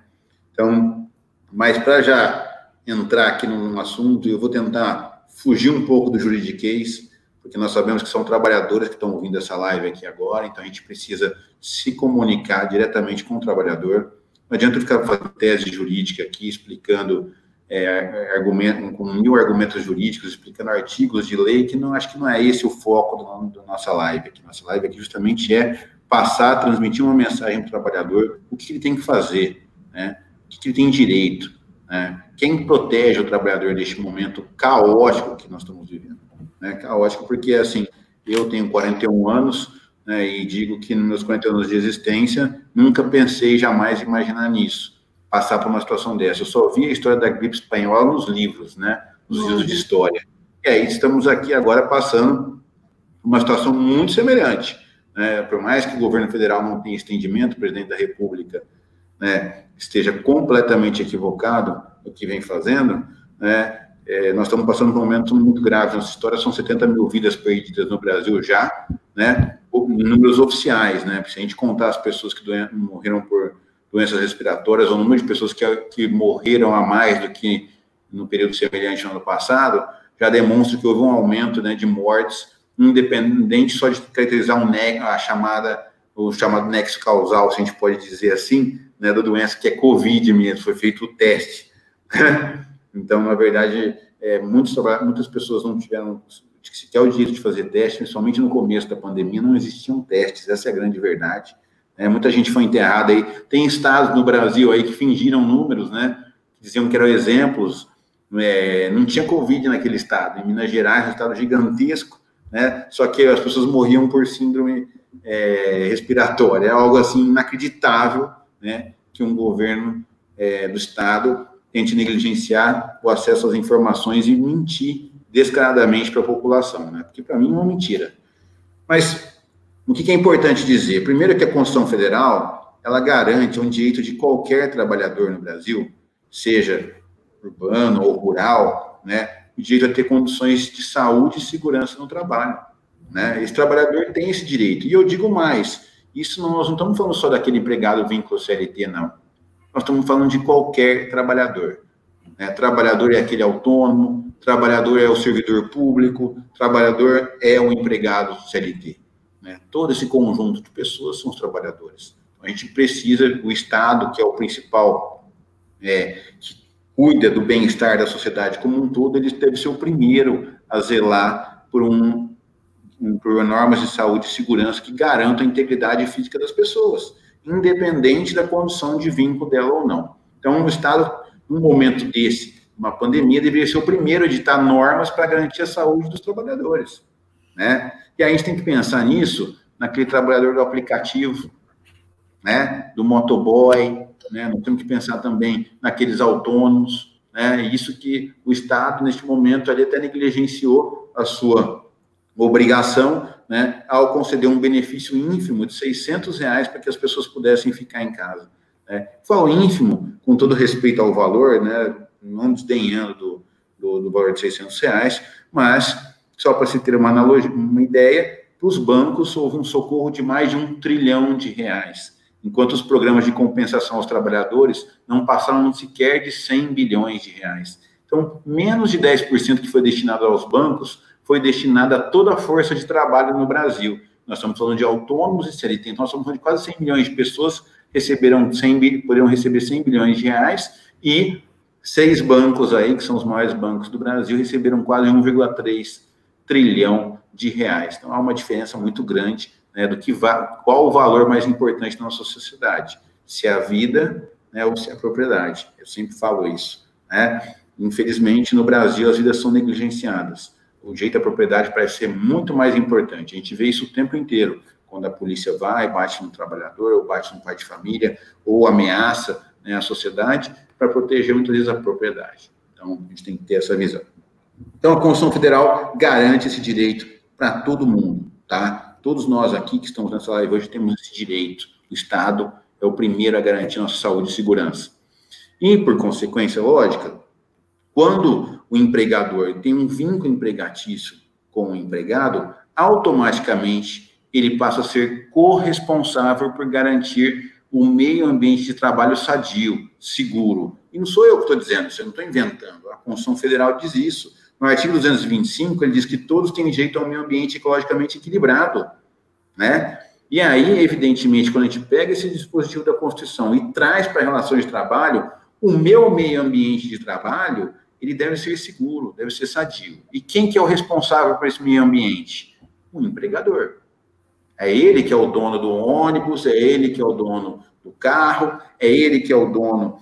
Então, mas para já entrar aqui num assunto, eu vou tentar fugir um pouco do juridiquês, porque nós sabemos que são trabalhadores que estão ouvindo essa live aqui agora, então a gente precisa se comunicar diretamente com o trabalhador. Não adianta ficar fazendo tese jurídica aqui, explicando com 1000 argumentos jurídicos, explicando artigos de lei, que acho que não é esse o foco da nossa live aqui. Nossa live aqui justamente é passar, transmitir uma mensagem para o trabalhador, o que ele tem que fazer, né? O que ele tem direito, né? Quem protege o trabalhador neste momento caótico que nós estamos vivendo, né? Caótico porque, assim, eu tenho 41 anos, né, e digo que nos meus 40 anos de existência, nunca pensei jamais imaginar nisso, passar por uma situação dessa. Eu só vi a história da gripe espanhola nos livros, né, nos livros de história. E aí estamos aqui agora passando uma situação muito semelhante, né? Por mais que o governo federal não tenha entendimento, o presidente da República, né, esteja completamente equivocado no que vem fazendo, né, nós estamos passando por um momento muito grave. Nossa história são 70 mil vidas perdidas no Brasil já, né, números oficiais, né, se a gente contar as pessoas que morreram por doenças respiratórias, o número de pessoas que morreram a mais do que no período semelhante no ano passado, já demonstra que houve um aumento, né, de mortes, independente só de caracterizar o chamado nexo causal, se a gente pode dizer assim, né, da doença que é Covid mesmo, foi feito o teste. Então, na verdade, muitas pessoas não tiveram sequer o direito de fazer teste, principalmente no começo da pandemia, não existiam testes, essa é a grande verdade. Muita gente foi enterrada aí. Tem estados no Brasil aí que fingiram números, né, que diziam que eram exemplos, não tinha Covid naquele estado. Em Minas Gerais, um estado gigantesco, né, só que as pessoas morriam por síndrome respiratória. É algo assim inacreditável, né, que um governo do estado tente negligenciar o acesso às informações e mentir descaradamente para a população, né? Porque para mim é uma mentira. Mas o que é importante dizer? Primeiro que a Constituição Federal, ela garante um direito de qualquer trabalhador no Brasil, seja urbano ou rural, né, o direito a ter condições de saúde e segurança no trabalho, né? Esse trabalhador tem esse direito. E eu digo mais, nós não estamos falando só daquele empregado vínculo CLT, não. Nós estamos falando de qualquer trabalhador, né? Trabalhador é aquele autônomo, trabalhador é o servidor público, trabalhador é o empregado CLT, né? Todo esse conjunto de pessoas são os trabalhadores. A gente precisa, o Estado, que é o principal, que cuida do bem-estar da sociedade como um todo, ele deve ser o primeiro a zelar por normas de saúde e segurança que garantam a integridade física das pessoas, independente da condição de vínculo dela ou não. Então, o Estado, num momento desse, uma pandemia, deveria ser o primeiro a editar normas para garantir a saúde dos trabalhadores, né? E aí a gente tem que pensar nisso, naquele trabalhador do aplicativo, né, do motoboy, né? Nós temos que pensar também naqueles autônomos, né? Isso que o Estado, neste momento, ali até negligenciou a sua obrigação, né, ao conceder um benefício ínfimo de R$600 para que as pessoas pudessem ficar em casa, né? Falo ínfimo, com todo respeito ao valor, né, não desdenhando do valor de R$600, mas, só para se ter uma analogia, uma ideia, para os bancos houve um socorro de mais de R$1 trilhão, enquanto os programas de compensação aos trabalhadores não passaram sequer de R$100 bilhões. Então, menos de 10% que foi destinado aos bancos foi destinada a toda a força de trabalho no Brasil. Nós estamos falando de autônomos e CLT, então nós estamos falando de quase 100 milhões de pessoas poderiam receber R$100 bilhões e 6 bancos aí, que são os maiores bancos do Brasil, receberam quase R$1,3 trilhão. Então, há uma diferença muito grande, né, qual o valor mais importante na nossa sociedade, se é a vida, né, ou se é a propriedade. Eu sempre falo isso, né? Infelizmente, no Brasil, as vidas são negligenciadas. O direito à propriedade parece ser muito mais importante. A gente vê isso o tempo inteiro, quando a polícia vai, bate no trabalhador, ou bate no pai de família, ou ameaça, né, a sociedade, para proteger muitas vezes a propriedade. Então, a gente tem que ter essa visão. Então, a Constituição Federal garante esse direito para todo mundo, tá? Todos nós aqui que estamos nessa live hoje temos esse direito. O Estado é o primeiro a garantir nossa saúde e segurança. E, por consequência lógica, quando o empregador tem um vínculo empregatício com o empregado, automaticamente ele passa a ser corresponsável por garantir o meio ambiente de trabalho sadio, seguro. E não sou eu que estou dizendo isso, eu não estou inventando. A Constituição Federal diz isso. No artigo 225, ele diz que todos têm direito ao meio ambiente ecologicamente equilibrado, né? E aí, evidentemente, quando a gente pega esse dispositivo da Constituição e traz para a relação de trabalho, o meu meio ambiente de trabalho, ele deve ser seguro, deve ser sadio. E quem que é o responsável por esse meio ambiente? O empregador. É ele que é o dono do ônibus, é ele que é o dono do carro, é ele que é o dono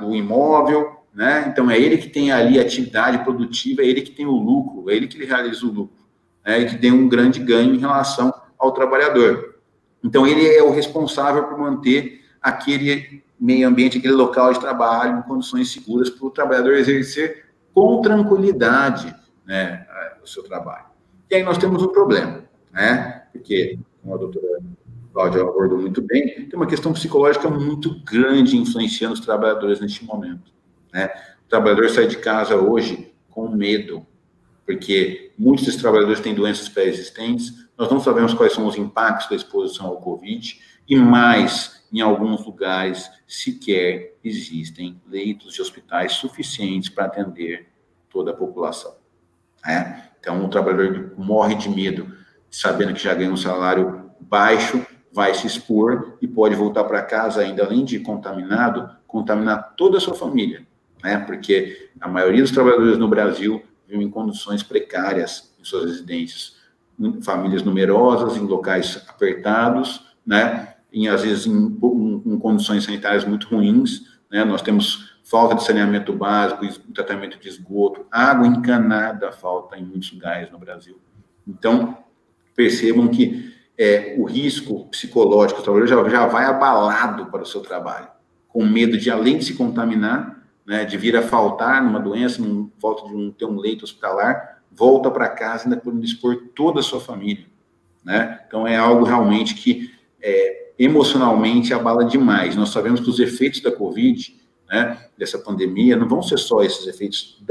do imóvel, né? Então, é ele que tem ali a atividade produtiva, é ele que tem o lucro, é ele que realiza o lucro, né? E que tem um grande ganho em relação ao trabalhador. Então, ele é o responsável por manter aquele meio ambiente, aquele local de trabalho em condições seguras para o trabalhador exercer com tranquilidade, né, o seu trabalho. E aí nós temos um problema, né? Porque, como a doutora Cláudia abordou muito bem, tem uma questão psicológica muito grande influenciando os trabalhadores neste momento, né? O trabalhador sai de casa hoje com medo, porque muitos desses trabalhadores têm doenças pré-existentes, nós não sabemos quais são os impactos da exposição ao Covid, e mais, em alguns lugares, sequer existem leitos de hospitais suficientes para atender toda a população, né? Então, o trabalhador morre de medo, sabendo que já ganha um salário baixo, vai se expor e pode voltar para casa ainda, além de contaminado, contaminar toda a sua família, né? Porque a maioria dos trabalhadores no Brasil vivem em condições precárias em suas residências, famílias numerosas, em locais apertados, né? E às vezes em condições sanitárias muito ruins, né? Nós temos falta de saneamento básico, tratamento de esgoto, água encanada falta em muitos lugares no Brasil. Então, percebam que o risco psicológico do trabalhador já vai abalado para o seu trabalho, com medo de, além de se contaminar, né, de vir a faltar numa doença, falta de não ter um leito hospitalar, volta para casa ainda podendo expor toda a sua família, né? Então, é algo realmente que emocionalmente abala demais. Nós sabemos que os efeitos da Covid, né, dessa pandemia, não vão ser só esses efeitos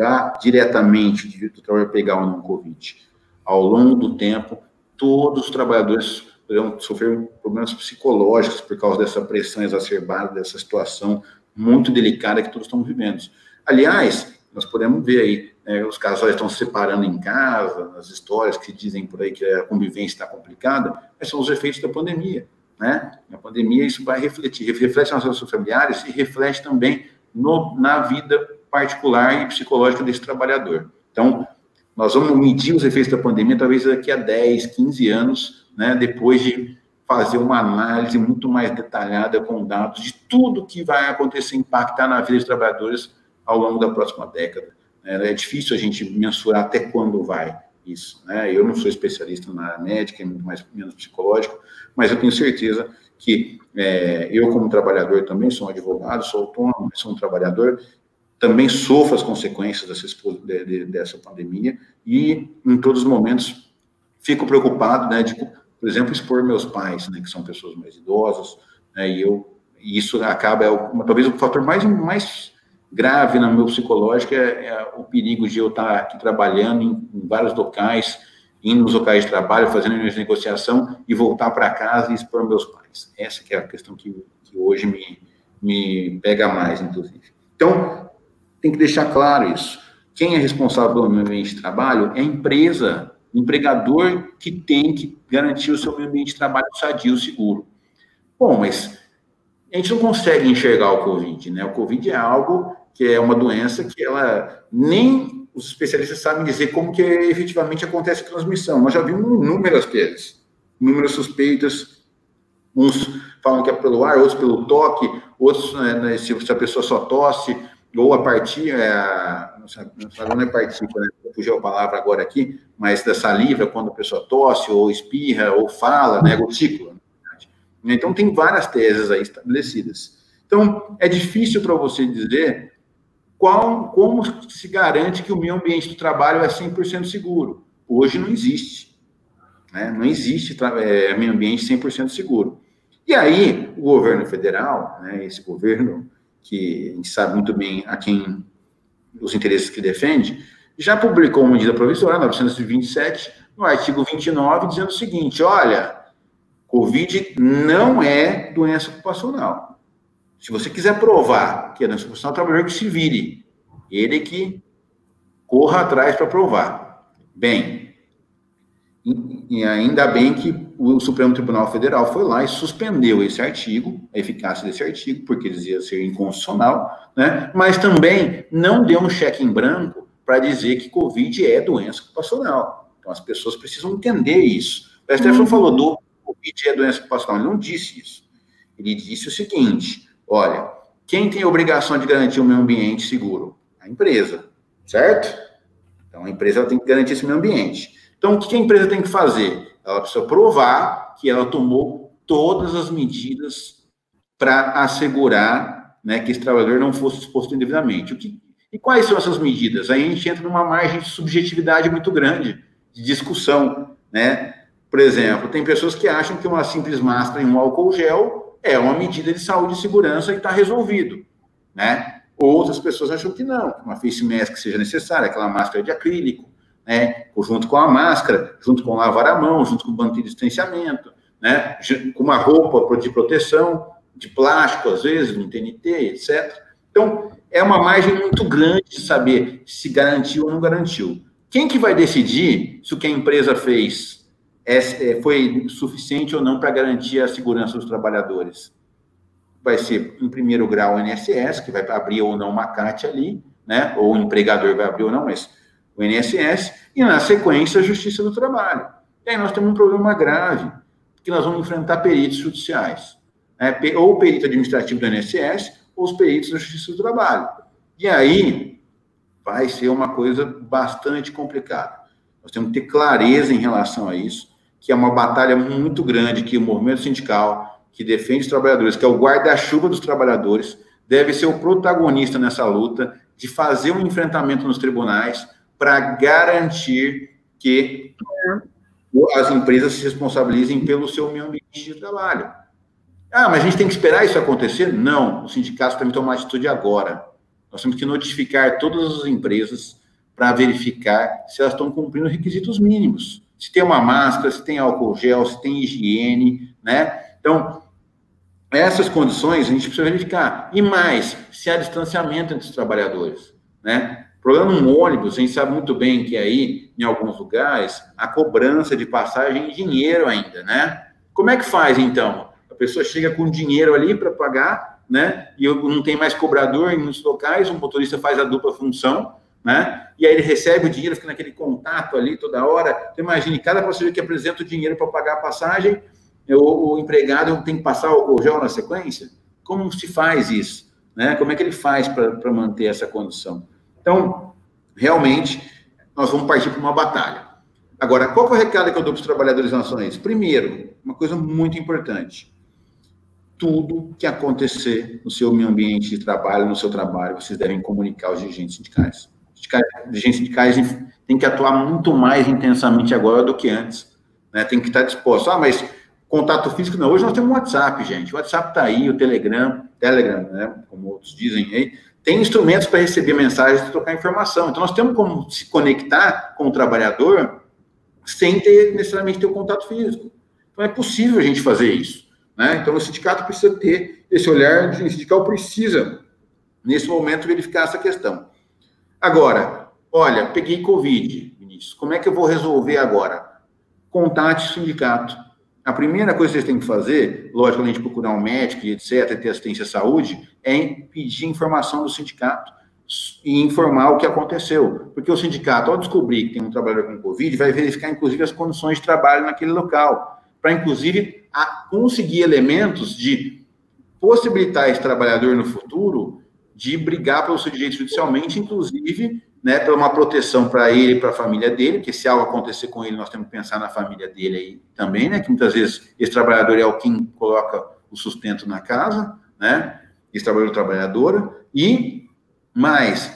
diretamente do trabalhador pegar ou não Covid. Ao longo do tempo, todos os trabalhadores poderão sofrer problemas psicológicos por causa dessa pressão exacerbada, dessa situação muito delicada que todos estão vivendo. Aliás, nós podemos ver aí, os casais estão se separando em casa, as histórias que dizem por aí que a convivência está complicada, mas são os efeitos da pandemia, né? Na pandemia isso vai reflete nas relações familiares e reflete também na vida particular e psicológica desse trabalhador. Então, nós vamos medir os efeitos da pandemia talvez daqui a 10, 15 anos, né, depois de fazer uma análise muito mais detalhada com dados de tudo que vai acontecer, impactar na vida dos trabalhadores ao longo da próxima década. É difícil a gente mensurar até quando vai isso, né? Eu não sou especialista na área médica, é muito menos psicológico, mas eu tenho certeza que eu, como trabalhador, também sou um advogado, sou autônomo, sou um trabalhador, também sofro as consequências dessa pandemia e, em todos os momentos, fico preocupado, né, de, por exemplo, expor meus pais, né, que são pessoas mais idosas, né, e isso acaba, talvez o fator mais grave no meu psicológico é o perigo de eu estar aqui trabalhando em vários locais, indo nos locais de trabalho, fazendo negociação e voltar para casa e expor meus pais. Essa que é a questão que hoje me pega mais, inclusive. Então, tem que deixar claro isso. Quem é responsável pelo meio ambiente de trabalho é a empresa, o empregador que tem que garantir o seu meio ambiente de trabalho sadio, seguro. Bom, mas a gente não consegue enxergar o Covid, né? O Covid é algo que é uma doença que nem os especialistas sabem dizer como que efetivamente acontece a transmissão. Nós já vimos inúmeras vezes, inúmeras suspeitas. Uns falam que é pelo ar, outros pelo toque, outros, né, se a pessoa só tosse, ou a partícula, não é partícula, né? Fugiu a palavra agora aqui, mas da saliva, quando a pessoa tosse, ou espirra, ou fala, né, gotícula. Então, tem várias teses aí estabelecidas. Então, é difícil para você dizer como se garante que o meio ambiente do trabalho é 100% seguro. Hoje não existe, né? Não existe meio ambiente 100% seguro. E aí, o governo federal, né, esse governo que a gente sabe muito bem os interesses que defende, já publicou uma medida provisória, 927, no artigo 29, dizendo o seguinte: olha, Covid não é doença ocupacional. Se você quiser provar que é doença ocupacional, o trabalhador que se vire. Ele que corra atrás para provar. Bem, e ainda bem que o Supremo Tribunal Federal foi lá e suspendeu esse artigo, a eficácia desse artigo, porque ele dizia ser inconstitucional, né? Mas também não deu um cheque em branco para dizer que Covid é doença ocupacional. Então, as pessoas precisam entender isso. O STF não falou do Covid é doença ocupacional, ele não disse isso. Ele disse o seguinte, olha, quem tem a obrigação de garantir um meio ambiente seguro? A empresa, certo? Então, a empresa tem que garantir esse meio ambiente. Então, o que a empresa tem que fazer? Ela precisa provar que ela tomou todas as medidas para assegurar, né, que esse trabalhador não fosse exposto indevidamente. E quais são essas medidas? Aí a gente entra numa margem de subjetividade muito grande, de discussão, né? Por exemplo, tem pessoas que acham que uma simples máscara e um álcool gel é uma medida de saúde e segurança e está resolvido, né? Outras pessoas acham que não, que uma face mask seja necessária, aquela máscara de acrílico, né? Junto com a máscara, junto com lavar a mão, junto com o banco de distanciamento, né? Com uma roupa de proteção, de plástico, às vezes, no TNT, etc. Então, é uma margem muito grande de saber se garantiu ou não garantiu. Quem que vai decidir se o que a empresa fez foi suficiente ou não para garantir a segurança dos trabalhadores? Vai ser, em primeiro grau, o INSS, que vai abrir ou não uma CAT ali, né? Ou o empregador vai abrir ou não, mas o INSS, e na sequência a Justiça do Trabalho. E aí nós temos um problema grave, que nós vamos enfrentar peritos judiciais, né? Ou o perito administrativo do INSS, ou os peritos da Justiça do Trabalho. E aí vai ser uma coisa bastante complicada. Nós temos que ter clareza em relação a isso, que é uma batalha muito grande que o movimento sindical, que defende os trabalhadores, que é o guarda-chuva dos trabalhadores, deve ser o protagonista nessa luta de fazer um enfrentamento nos tribunais para garantir que as empresas se responsabilizem pelo seu meio ambiente de trabalho. Ah, mas a gente tem que esperar isso acontecer? Não, os sindicatos têm que tomar atitude agora. Nós temos que notificar todas as empresas para verificar se elas estão cumprindo requisitos mínimos. Se tem uma máscara, se tem álcool gel, se tem higiene, né? Então, essas condições a gente precisa verificar. E mais, se há distanciamento entre os trabalhadores, né? Problema num ônibus, a gente sabe muito bem que aí, em alguns lugares, a cobrança de passagem é dinheiro ainda, né? Como é que faz, então? A pessoa chega com dinheiro ali para pagar, né? E não tem mais cobrador em muitos locais, o motorista faz a dupla função, né? E aí ele recebe o dinheiro, fica naquele contato ali toda hora. Então, imagine, cada passageiro que apresenta o dinheiro para pagar a passagem, o empregado tem que passar o álcool gel na sequência? Como se faz isso? Né? Como é que ele faz para manter essa condição? Então, realmente, nós vamos partir para uma batalha. Agora, qual é o recado que eu dou para os trabalhadores em relação a isso? Primeiro, uma coisa muito importante. Tudo que acontecer no seu meio ambiente de trabalho, no seu trabalho, vocês devem comunicar aos dirigentes sindicais. Os dirigentes sindicais têm que atuar muito mais intensamente agora do que antes, né? Tem que estar disposto. Ah, mas contato físico não. Hoje nós temos o WhatsApp, gente. O WhatsApp está aí, o Telegram, né? Como outros dizem aí. Tem instrumentos para receber mensagens e trocar informação. Então, nós temos como se conectar com o trabalhador sem necessariamente ter o contato físico. Então, é possível a gente fazer isso, né? Então, o sindicato precisa ter esse olhar, o sindical precisa, nesse momento, verificar essa questão. Agora, olha, peguei Covid, Vinícius, como é que eu vou resolver agora? Contate o sindicato. A primeira coisa que vocês têm que fazer, logicamente, procurar um médico e etc., ter assistência à saúde, é pedir informação do sindicato e informar o que aconteceu. Porque o sindicato, ao descobrir que tem um trabalhador com Covid, vai verificar, inclusive, as condições de trabalho naquele local, para, inclusive, conseguir elementos de possibilitar esse trabalhador no futuro de brigar pelo seu direito judicialmente, inclusive, né, por uma proteção para ele e para a família dele, porque se algo acontecer com ele, nós temos que pensar na família dele aí também, né, que muitas vezes esse trabalhador é o quem coloca o sustento na casa, né, esse trabalhadora, e mais,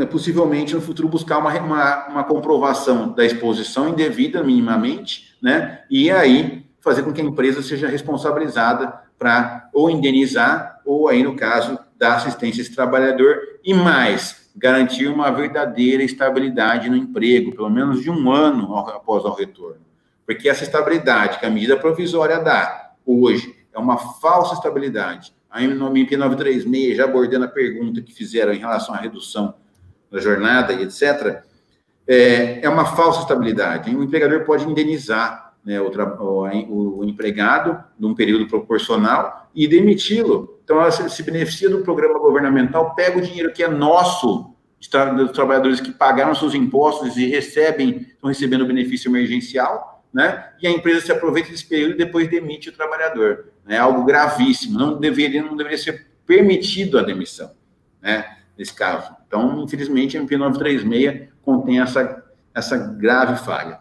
possivelmente no futuro buscar uma comprovação da exposição indevida minimamente, né, e aí fazer com que a empresa seja responsabilizada para ou indenizar, ou aí no caso, dar assistência a esse trabalhador, e mais, garantir uma verdadeira estabilidade no emprego, pelo menos de 1 ano após o retorno. Porque essa estabilidade que a medida provisória dá hoje é uma falsa estabilidade. A MP 936, já abordando a pergunta que fizeram em relação à redução da jornada e etc., é uma falsa estabilidade. O empregador pode indenizar, né, o empregado num período proporcional e demiti-lo. Então, ela se beneficia do programa governamental, pega o dinheiro que é nosso, dos trabalhadores que pagaram seus impostos e estão recebendo o benefício emergencial, né? E a empresa se aproveita desse período e depois demite o trabalhador. É algo gravíssimo, não deveria ser permitido a demissão, né? Nesse caso. Então, infelizmente, a MP 936 contém essa grave falha.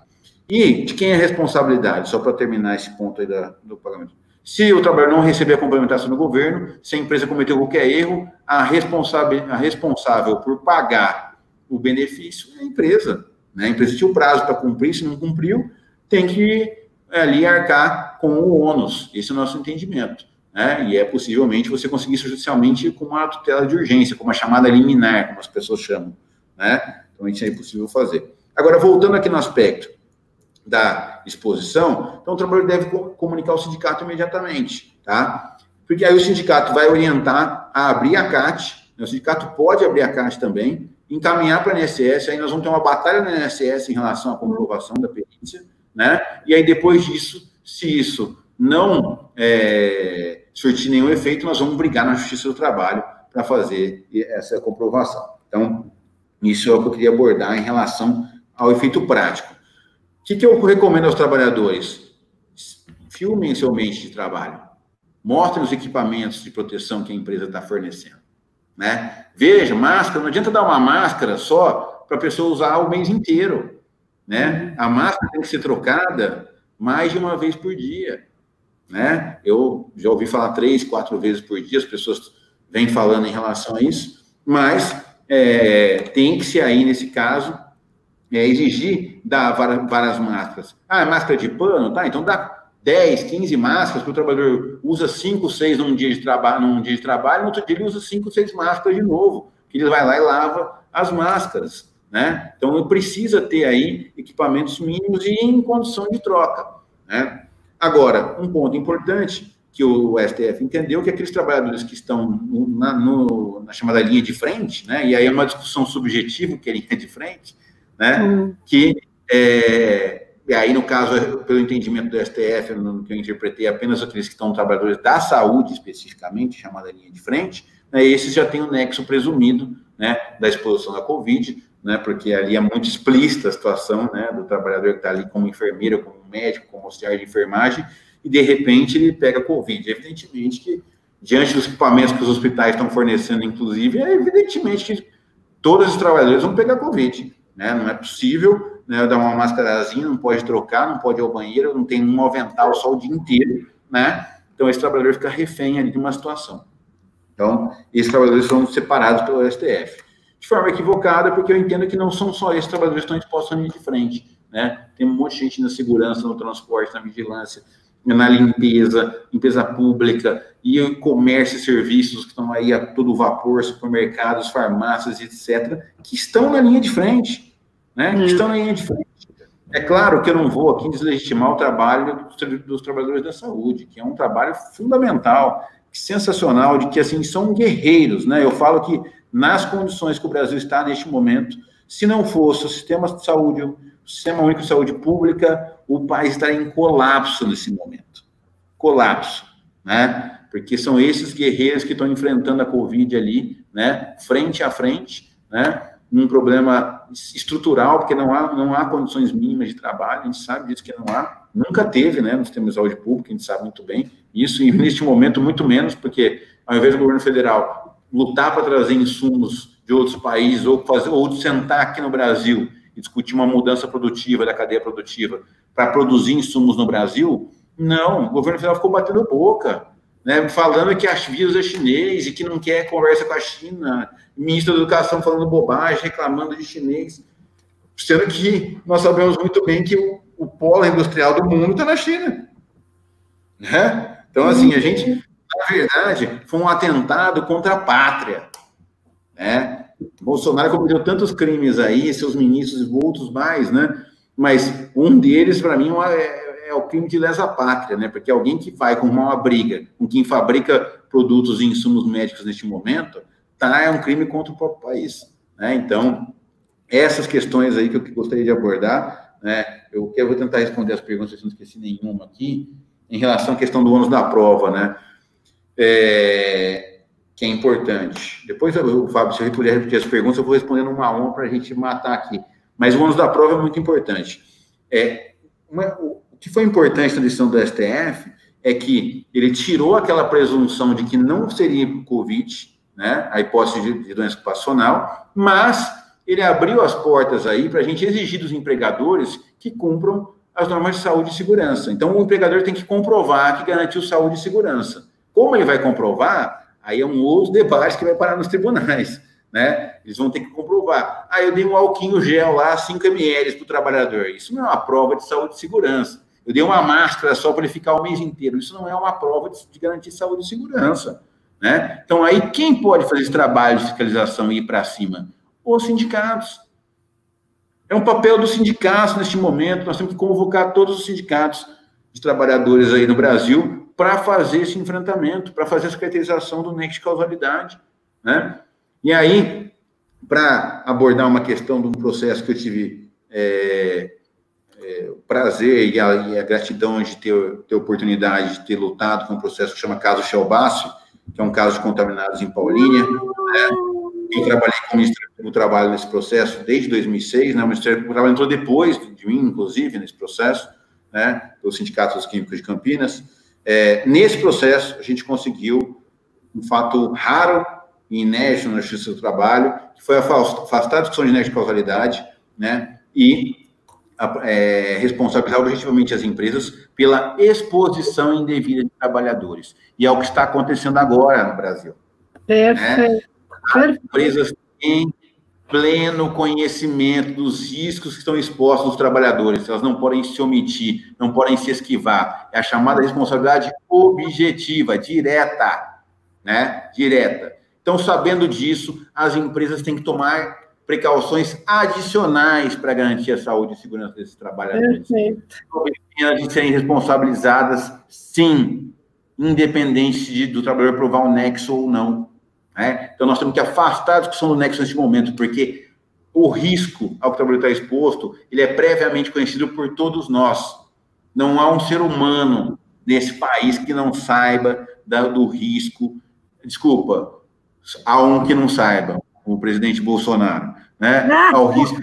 E de quem é a responsabilidade? Só para terminar esse ponto aí do pagamento. Se o trabalhador não receber a complementação do governo, se a empresa cometeu qualquer erro, a responsável por pagar o benefício é a empresa, né? A empresa tinha o prazo para cumprir, se não cumpriu, tem que ali arcar com o ônus. Esse é o nosso entendimento, né? E é possivelmente você conseguir isso judicialmente com uma tutela de urgência, com uma chamada liminar, como as pessoas chamam, né? Então, isso é possível fazer. Agora, voltando aqui no aspecto da exposição, então o trabalhador deve comunicar ao sindicato imediatamente, tá? Porque aí o sindicato vai orientar a abrir a CAT, né? O sindicato pode abrir a CAT também, encaminhar para a INSS, aí nós vamos ter uma batalha na INSS em relação à comprovação da perícia, né? E aí depois disso, se isso não surtir nenhum efeito, nós vamos brigar na Justiça do Trabalho para fazer essa comprovação. Então, isso é o que eu queria abordar em relação ao efeito prático. O que eu recomendo aos trabalhadores? Filmem seu ambiente de trabalho. Mostrem os equipamentos de proteção que a empresa está fornecendo, né? Veja, máscara, não adianta dar uma máscara só para a pessoa usar o mês inteiro, né? A máscara tem que ser trocada mais de uma vez por dia, né? Eu já ouvi falar 3, 4 vezes por dia, as pessoas vêm falando em relação a isso, mas tem que ser aí, nesse caso, exigir dar várias máscaras. Ah, é máscara de pano? Tá, então dá 10, 15 máscaras, que o trabalhador usa 5, 6 num dia de trabalho, no outro dia ele usa 5, 6 máscaras de novo, que ele vai lá e lava as máscaras, né? Então, precisa ter aí equipamentos mínimos e em condição de troca, né? Agora, um ponto importante que o STF entendeu, que aqueles trabalhadores que estão na chamada linha de frente, né? E aí é uma discussão subjetiva, que é linha de frente, né? Que, e aí, no caso, pelo entendimento do STF, que eu interpretei, apenas aqueles que estão trabalhadores da saúde, especificamente, chamada linha de frente, né? Esses já têm o nexo presumido, né, da exposição da Covid, né? Porque ali é muito explícita a situação, né, do trabalhador que está ali como enfermeiro, como médico, como auxiliar de enfermagem, e, de repente, ele pega Covid. Evidentemente que, diante dos equipamentos que os hospitais estão fornecendo, inclusive, é evidentemente que todos os trabalhadores vão pegar Covid, né? Não é possível, né, dar uma mascarazinha, não pode trocar, não pode ir ao banheiro, não tem um avental só o dia inteiro, né? Então, esse trabalhador fica refém ali de uma situação. Então, esses trabalhadores são separados pelo STF. De forma equivocada, porque eu entendo que não são só esses trabalhadores que estão expostos à linha de frente, né? Tem um monte de gente na segurança, no transporte, na vigilância, na limpeza pública, e comércio e serviços que estão aí a todo vapor, supermercados, farmácias, etc., que estão na linha de frente, né? Que estão na linha de frente. É claro que eu não vou aqui deslegitimar o trabalho dos trabalhadores da saúde, que é um trabalho fundamental, sensacional, de que, assim, são guerreiros, né? Eu falo que, nas condições que o Brasil está neste momento, se não fosse o sistema de saúde, o Sistema Único de Saúde Pública, o país estaria em colapso nesse momento. Colapso, né? Porque são esses guerreiros que estão enfrentando a Covid ali, né? Frente a frente, né? Um problema estrutural, porque não há condições mínimas de trabalho, a gente sabe disso que não há, nunca teve, né? No sistema de saúde pública, a gente sabe muito bem isso, e neste momento muito menos, porque ao invés do governo federal lutar para trazer insumos de outros países, ou sentar aqui no Brasil e discutir uma mudança produtiva da cadeia produtiva para produzir insumos no Brasil, não, o governo federal ficou batendo boca, né, falando que as vírus é chinês e que não quer conversa com a China, o ministro da Educação falando bobagem, reclamando de chinês, sendo que nós sabemos muito bem que o polo industrial do mundo está na China, né? Então, assim, a gente, na verdade, foi um atentado contra a pátria, né? Bolsonaro cometeu tantos crimes aí, seus ministros e outros mais, né? Mas um deles, para mim, é o crime de lesa pátria, né? Porque alguém que vai com uma briga com quem fabrica produtos e insumos médicos neste momento, é um crime contra o próprio país, né? Então, essas questões aí que eu gostaria de abordar, né? Eu vou tentar responder as perguntas, se não esqueci nenhuma aqui, em relação à questão do ônus da prova, né? Que é importante. Depois, Fábio, se eu puder repetir as perguntas, eu vou respondendo uma a uma para a gente matar aqui. Mas o ônus da prova é muito importante. O que foi importante na decisão do STF é que ele tirou aquela presunção de que não seria Covid, né, a hipótese de doença ocupacional, mas ele abriu as portas aí para a gente exigir dos empregadores que cumpram as normas de saúde e segurança. Então, o empregador tem que comprovar que garantiu saúde e segurança. Como ele vai comprovar, aí é um outro debate que vai parar nos tribunais, né? Eles vão ter que comprovar. Eu dei um alquinho gel lá, 5 ml para o trabalhador. Isso não é uma prova de saúde e segurança. Eu dei uma máscara só para ele ficar o mês inteiro. Isso não é uma prova de garantir saúde e segurança, né? Então, aí, quem pode fazer esse trabalho de fiscalização e ir para cima? Os sindicatos. É um papel dos sindicatos neste momento. Nós temos que convocar todos os sindicatos de trabalhadores aí no Brasil para fazer esse enfrentamento, para fazer essa caracterização do nexo de causalidade, né? E aí, para abordar uma questão de um processo que eu tive o prazer e a gratidão de ter oportunidade de ter lutado com um processo que chama Caso Shelbácio, que é um caso de contaminados em Paulínia, né? Eu trabalhei com o Ministério do Trabalho nesse processo desde 2006, né? O Ministério do Trabalho entrou depois de mim, inclusive, nesse processo, né? Pelos sindicatos químicos de Campinas. Nesse processo, a gente conseguiu um fato raro e inédito na Justiça do Trabalho, que foi afastar a discussão de nexo de causalidade, né? E responsabilizar objetivamente as empresas pela exposição indevida de trabalhadores. E é o que está acontecendo agora no Brasil. Perfeito. Né? As empresas têm pleno conhecimento dos riscos que estão expostos aos trabalhadores. Elas não podem se omitir, não podem se esquivar. É a chamada responsabilidade objetiva, direta, né? Direta. Então, sabendo disso, as empresas têm que tomar precauções adicionais para garantir a saúde e segurança desses trabalhadores. Perfeito. De serem responsabilizadas, sim, independente do trabalhador provar um nexo ou não. Né? Então, nós temos que afastar a discussão do nexo neste momento, porque o risco ao que o trabalhador está exposto, ele é previamente conhecido por todos nós. Não há um ser humano nesse país que não saiba do risco. Desculpa, há um que não saiba, o presidente Bolsonaro, né? Ao risco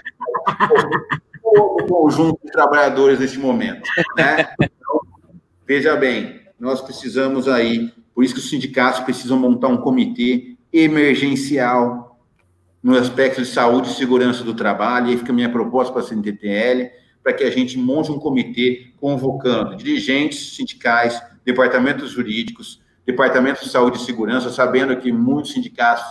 do conjunto de trabalhadores neste momento, né? Então, veja bem, nós precisamos aí, por isso que os sindicatos precisam montar um comitê emergencial no aspecto de saúde e segurança do trabalho, e aí fica a minha proposta para a CNTTL, para que a gente monte um comitê convocando dirigentes sindicais, departamentos jurídicos, departamentos de saúde e segurança, sabendo que muitos sindicatos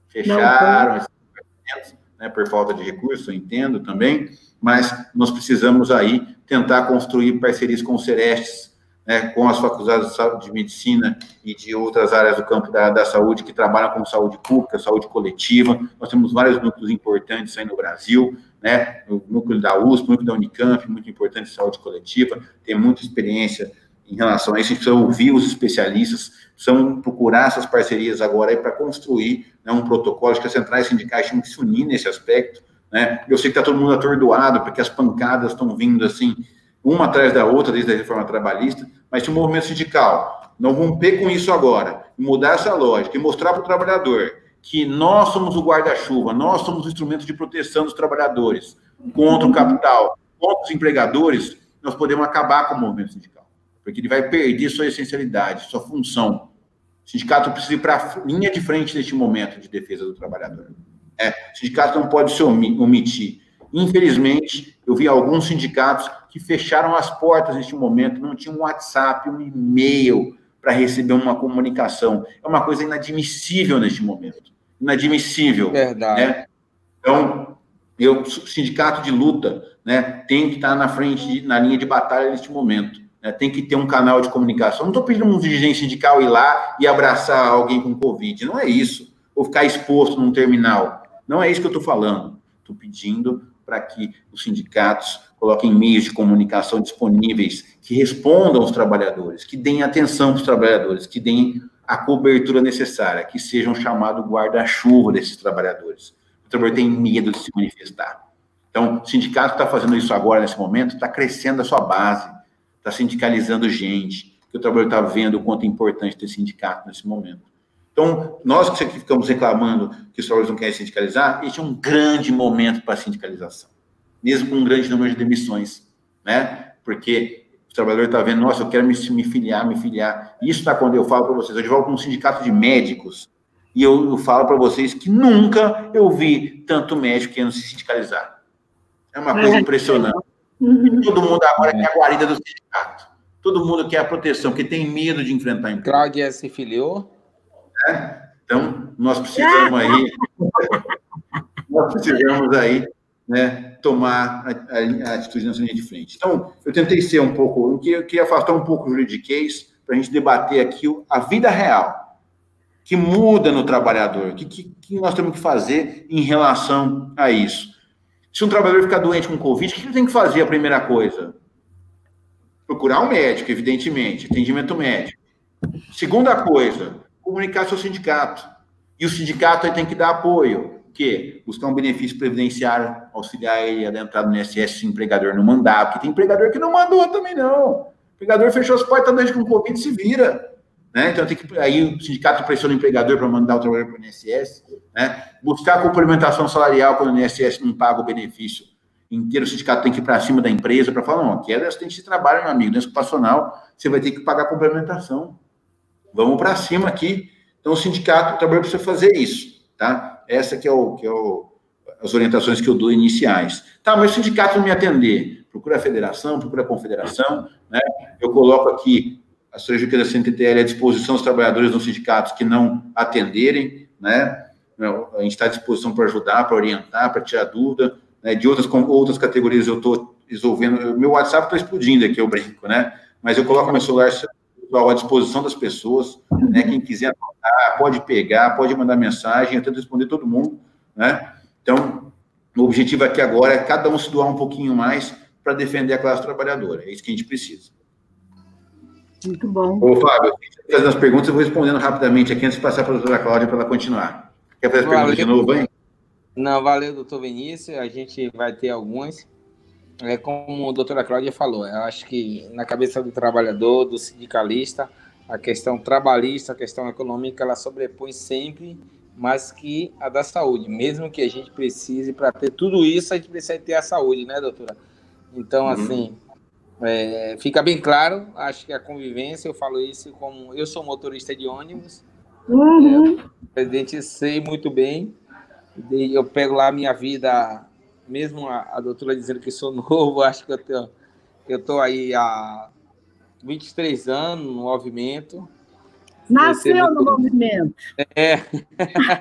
fecharam esses departamentos, né, por falta de recursos, eu entendo também, mas nós precisamos aí tentar construir parcerias com o Serestes, né, com as faculdades de medicina e de outras áreas do campo da saúde que trabalham com saúde pública, saúde coletiva. Nós temos vários núcleos importantes aí no Brasil, né, o núcleo da USP, o núcleo da Unicamp, muito importante em saúde coletiva, tem muita experiência em relação a isso. A gente precisa ouvir os especialistas, precisamos procurar essas parcerias agora para construir, né, um protocolo. Acho que as centrais sindicais tinham que se unir nesse aspecto, né? Eu sei que está todo mundo atordoado, porque as pancadas estão vindo assim, uma atrás da outra, desde a reforma trabalhista, mas se o movimento sindical não romper com isso agora, mudar essa lógica e mostrar para o trabalhador que nós somos o guarda-chuva, nós somos o instrumento de proteção dos trabalhadores contra o capital, contra os empregadores, nós podemos acabar com o movimento sindical, porque ele vai perder sua essencialidade, sua função. O sindicato precisa ir para a linha de frente neste momento de defesa do trabalhador. O sindicato não pode se omitir. Infelizmente, eu vi alguns sindicatos que fecharam as portas neste momento, não tinham um WhatsApp, um e-mail para receber uma comunicação. É uma coisa inadmissível neste momento. Inadmissível. Verdade. Né? Então, o sindicato de luta, né, tem que estar na frente, na linha de batalha neste momento. Né? Tem que ter um canal de comunicação. Não estou pedindo um dirigente sindical ir lá e abraçar alguém com Covid. Não é isso. Ou ficar exposto num terminal. Não é isso que eu estou falando. Estou pedindo para que os sindicatos coloquem meios de comunicação disponíveis, que respondam aos trabalhadores, que deem atenção para os trabalhadores, que deem a cobertura necessária, que sejam chamados guarda-chuva desses trabalhadores. O trabalhador tem medo de se manifestar. Então, o sindicato que está fazendo isso agora, nesse momento, está crescendo a sua base, está sindicalizando gente, que o trabalhador está vendo o quanto é importante ter sindicato nesse momento. Então, nós que ficamos reclamando que os trabalhadores não querem sindicalizar, este é um grande momento para a sindicalização, mesmo com um grande número de demissões, né? Porque o trabalhador está vendo, nossa, eu quero me filiar. Isso está quando eu falo para vocês, eu volto com um sindicato de médicos, e eu falo para vocês que nunca eu vi tanto médico querendo se sindicalizar. É uma coisa impressionante. Todo mundo agora quer a guarida do sindicato. Todo mundo quer a proteção, que tem medo de enfrentar a empresa. Cláudia se filiou? Então, nós precisamos aí, né, tomar a atitude nessa linha de frente. Então, eu tentei ser um pouco, eu queria afastar um pouco o juridiquês para a gente debater aqui a vida real, que muda no trabalhador, que nós temos que fazer em relação a isso. Se um trabalhador ficar doente com Covid, o que ele tem que fazer a primeira coisa? Procurar um médico, evidentemente, atendimento médico. Segunda coisa, comunicar seu sindicato. E o sindicato aí tem que dar apoio. O quê? Buscar um benefício previdenciário, auxiliar ele a entrar no INSS se o empregador não mandar, porque tem empregador que não mandou também, não. O empregador fechou as portas, doente com Covid, se vira. Né? Então, aí o sindicato pressiona o empregador para mandar o trabalhador para o INSS, né? Buscar a complementação salarial quando o INSS não paga o benefício inteiro, o sindicato tem que ir para cima da empresa para falar, não, aqui é assistente de trabalho, meu amigo, doença ocupacional, você vai ter que pagar a complementação. Vamos para cima aqui. Então, o sindicato, o trabalhador precisa fazer isso, tá? Essa que é as orientações que eu dou iniciais. Tá, mas o sindicato não me atender, procura a federação, procura a confederação, né? Eu coloco aqui a Associação da CNTTL à disposição dos trabalhadores dos sindicatos que não atenderem, né? A gente está à disposição para ajudar, para orientar, para tirar dúvida, né? De outras categorias eu estou resolvendo. Meu WhatsApp está explodindo aqui, eu brinco, né? Mas eu coloco meu celular à disposição das pessoas, né? Quem quiser anotar, pode pegar, pode mandar mensagem, eu tento responder todo mundo, né? Então, o objetivo aqui agora é cada um se doar um pouquinho mais para defender a classe trabalhadora. É isso que a gente precisa. Muito bom. Ô, Fábio, fazendo as perguntas, eu vou respondendo rapidamente aqui antes de passar para a doutora Cláudia para ela continuar. Quer fazer as perguntas de novo, hein? Não, valeu, doutor Vinícius. A gente vai ter algumas. Como a doutora Cláudia falou, eu acho que na cabeça do trabalhador, do sindicalista, a questão trabalhista, a questão econômica, ela sobrepõe sempre mais que a da saúde. Mesmo que a gente precise, para ter tudo isso, a gente precisa ter a saúde, né, doutora? Então, assim, fica bem claro, acho que a convivência, eu falo isso como... Eu sou motorista de ônibus, presidente, sei muito bem, eu pego lá a minha vida, mesmo a doutora dizendo que sou novo, acho que eu estou aí há 23 anos no movimento. Nasceu no movimento.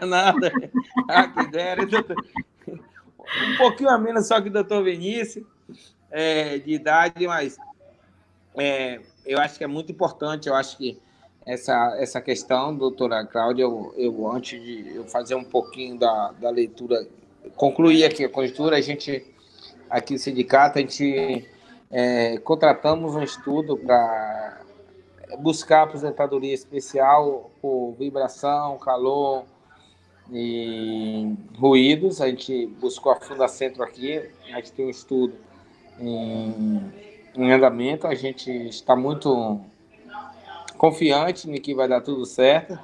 Nada. Que dera, doutor. Um pouquinho a menos só que o doutor Vinícius, de idade, mas eu acho que é muito importante, eu acho que essa questão, doutora Cláudia, eu antes de eu fazer um pouquinho da leitura, concluir aqui a conjuntura, a gente, aqui no sindicato, a gente contratamos um estudo para buscar aposentadoria especial por vibração, calor e ruídos. A gente buscou a Fundacentro aqui, a gente tem um estudo em andamento, a gente está muito confiante de que vai dar tudo certo.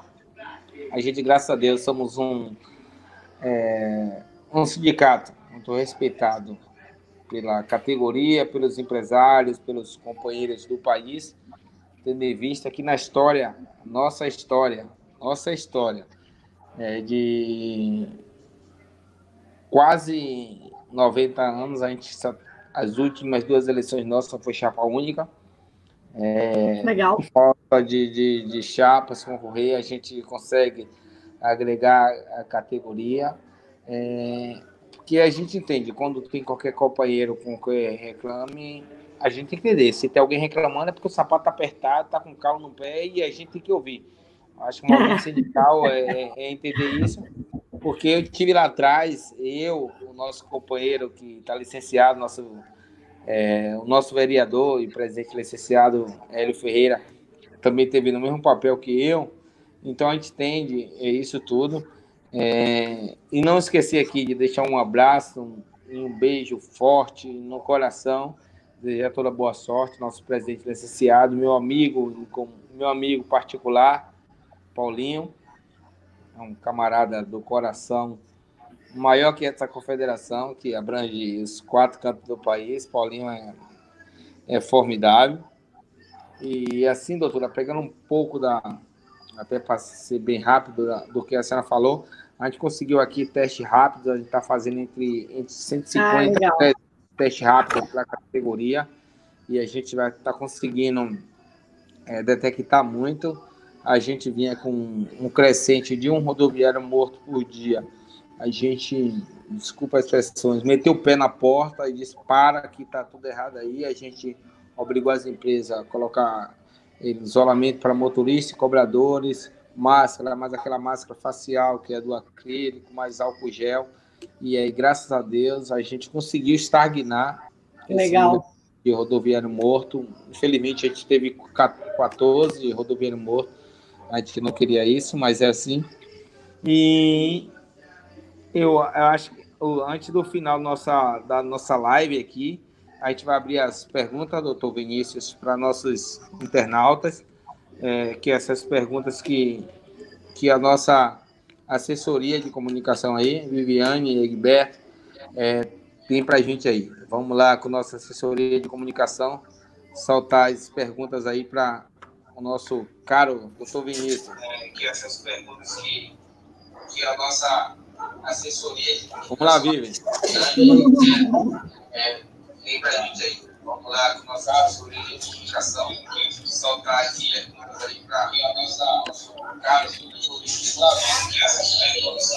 A gente, graças a Deus, somos um sindicato muito respeitado pela categoria, pelos empresários, pelos companheiros do país, tendo em vista que na história, nossa história, de quase 90 anos, as últimas 2 eleições nossas foi chapa única. Legal. Falta de chapas concorrer, a gente consegue agregar a categoria, porque a gente entende, quando tem qualquer companheiro com que reclame, a gente tem que entender, se tem alguém reclamando é porque o sapato está apertado, está com calo no pé e a gente tem que ouvir. Acho que o movimento sindical é entender isso, porque eu tive lá atrás, o nosso companheiro que está licenciado, o nosso vereador e presidente licenciado Hélio Ferreira também teve no mesmo papel que eu, então a gente entende isso tudo. E não esquecer aqui de deixar um abraço e um beijo forte no coração, desejar toda boa sorte, nosso presidente licenciado, meu amigo particular, Paulinho, é um camarada do coração, maior que essa confederação, que abrange os 4 cantos do país. Paulinho é formidável. E assim, doutora, pegando um pouco até para ser bem rápido do que a senhora falou, a gente conseguiu aqui teste rápido, a gente está fazendo entre 150 testes rápidos para a categoria, e a gente vai estar conseguindo detectar muito. A gente vinha com um crescente de um rodoviário morto por dia. A gente, desculpa as expressões, meteu o pé na porta e disse, para, que está tudo errado aí. A gente obrigou as empresas a colocar isolamento para motoristas e cobradores, máscara, mais aquela máscara facial, que é do acrílico, mais álcool gel. E aí, graças a Deus, a gente conseguiu estagnar Legal. De rodoviário morto. Infelizmente, a gente teve 14 rodoviário morto. A gente não queria isso, mas é assim. E eu acho que antes do final da nossa live aqui, a gente vai abrir as perguntas, doutor Vinícius, para nossos internautas, que essas perguntas que a nossa assessoria de comunicação aí, Viviane e Egberto, tem para a gente aí. Vamos lá com nossa assessoria de comunicação, soltar as perguntas aí para o nosso caro doutor Vinícius. Que essas perguntas que a nossa assessoria de comunicação... Vamos lá, Viviane. Tem para a gente aí. Vamos lá com a nossa assessoria de comunicação, soltar as perguntas aí para a nossa caro doutor Vinícius.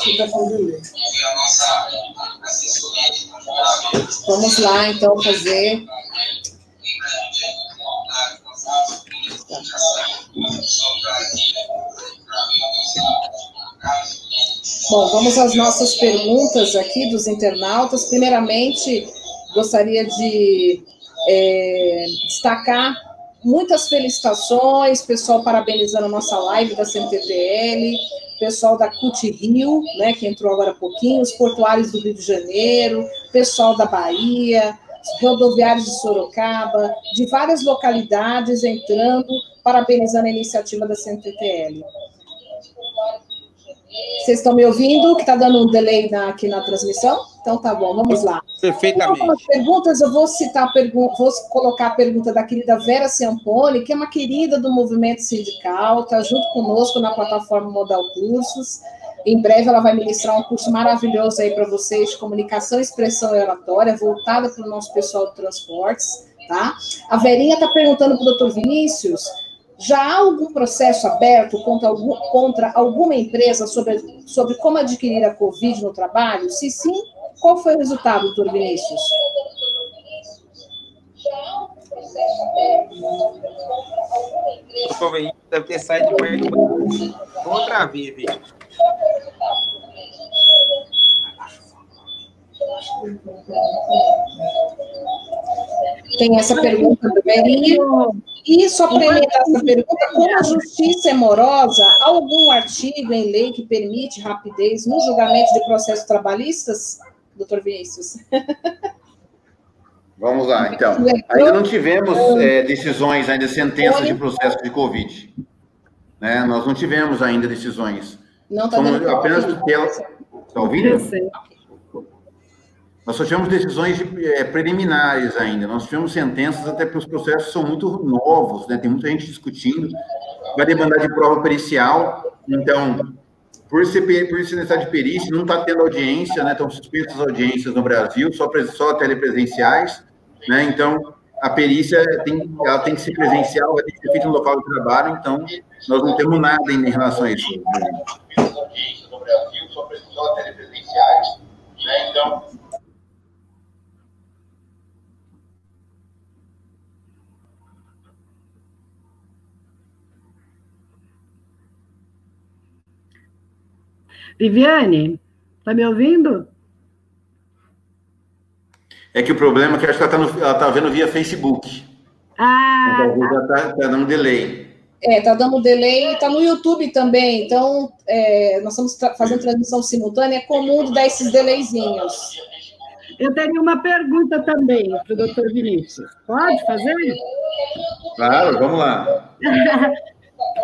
Que a nossa assessoria de comunicação... Vamos lá, então, fazer... Bom, vamos às nossas perguntas aqui dos internautas. Primeiramente, gostaria de destacar muitas felicitações, pessoal parabenizando a nossa live da CNTTL, pessoal da CUT Rio, né, que entrou agora há pouquinho, os portuários do Rio de Janeiro, pessoal da Bahia, rodoviários de Sorocaba, de várias localidades entrando, parabenizando a iniciativa da CNTTL. Vocês estão me ouvindo? Que está dando um delay aqui na transmissão? Então tá bom, vamos lá. Perfeitamente. Algumas perguntas, eu vou colocar a pergunta da querida Vera Ciampoli, que é uma querida do movimento sindical, está junto conosco na plataforma Modal Cursos. Em breve ela vai ministrar um curso maravilhoso aí para vocês de comunicação, expressão e oratória, voltada para o nosso pessoal de transportes, tá? A Verinha está perguntando para o doutor Vinícius, já há algum processo aberto contra alguma empresa sobre como adquirir a Covid no trabalho? Se sim, qual foi o resultado, doutor Vinícius? Doutor Vinícius deve ter saído de manhã. Outra vez, Vinícius. Tem essa pergunta do Verinha. E só para emendar essa pergunta, como a justiça é morosa, há algum artigo em lei que permite rapidez no julgamento de processos trabalhistas, doutor Vinícius? Vamos lá, então. Ainda não tivemos decisões, ainda sentenças de processo de Covid. Né? Nós não tivemos ainda decisões. Não está dando apenas tutela. Está ouvindo? Nós só tivemos decisões preliminares ainda, nós tivemos sentenças, até porque os processos são muito novos, né? Tem muita gente discutindo, vai demandar de prova pericial, então, por ser necessidade de perícia, não está tendo audiência, né? Estão suspensas as audiências no Brasil, só telepresenciais, né? Então, a perícia ela tem que ser presencial, vai ter que ser feita no local de trabalho, então, nós não temos nada em relação a isso. As audiências no Brasil, só telepresenciais, né? Então... Viviane, está me ouvindo? É que o problema é que eu acho que ela está vendo via Facebook. Ah, então, talvez ela está dando delay. Está dando delay, está no YouTube também, então nós estamos fazendo transmissão simultânea, é comum dar esses delayzinhos. Eu teria uma pergunta também para o doutor Vinícius. Pode fazer? Claro, vamos lá.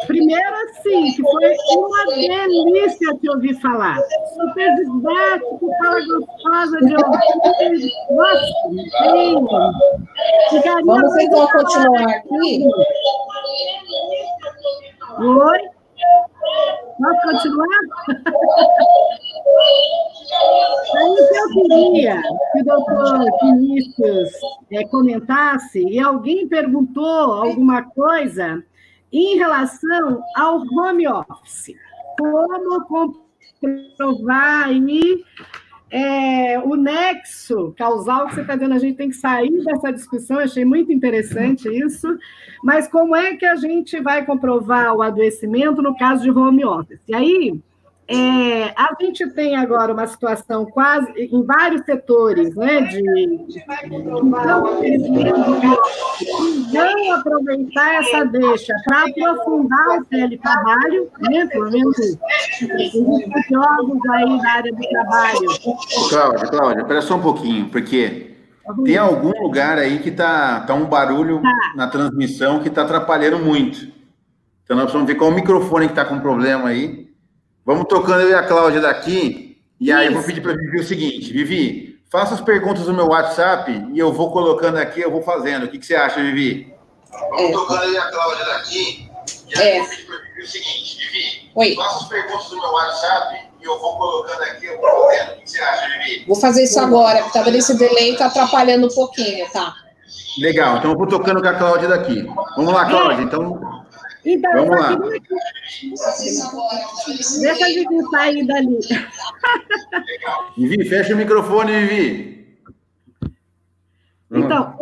Primeiro, assim, que foi uma delícia te ouvir falar. Super didático, fala gostosa de ouvir. Nossa, bem. Vamos então continuar aqui. Oi? Posso continuar? Aí eu queria que o doutor Vinícius comentasse, e alguém perguntou alguma coisa em relação ao home office. Como comprovar aí o nexo causal que você está dizendo, a gente tem que sair dessa discussão, eu achei muito interessante isso, mas como é que a gente vai comprovar o adoecimento no caso de home office? E aí, a gente tem agora uma situação quase em vários setores, né, não aproveitar essa deixa para aprofundar o teletrabalho, né, pelo menos os estudiosos aí da área do trabalho. Cláudia, espera só um pouquinho, porque tem algum lugar aí que tá um barulho na transmissão que está atrapalhando muito. Então, nós precisamos ver qual o microfone que está com problema aí. Vamos tocando eu e a Cláudia daqui, e aí eu vou pedir para a Vivi o seguinte. Vivi, faça as perguntas no meu WhatsApp e eu vou colocando aqui, eu vou fazendo. O que você acha, Vivi? Vamos tocando eu e a Cláudia daqui, e aí eu vou pedir para a Vivi o seguinte. Vivi, faça as perguntas no meu WhatsApp e eu vou colocando aqui, eu vou fazendo. O que você acha, Vivi? Vou fazer isso agora, porque estava nesse delay e está atrapalhando um pouquinho, tá? Legal, então eu vou tocando com a Cláudia daqui. Vamos lá, Cláudia, então... Então, vamos lá. Deixa a Vivi sair dali. Vivi, fecha o microfone, Vivi. Então,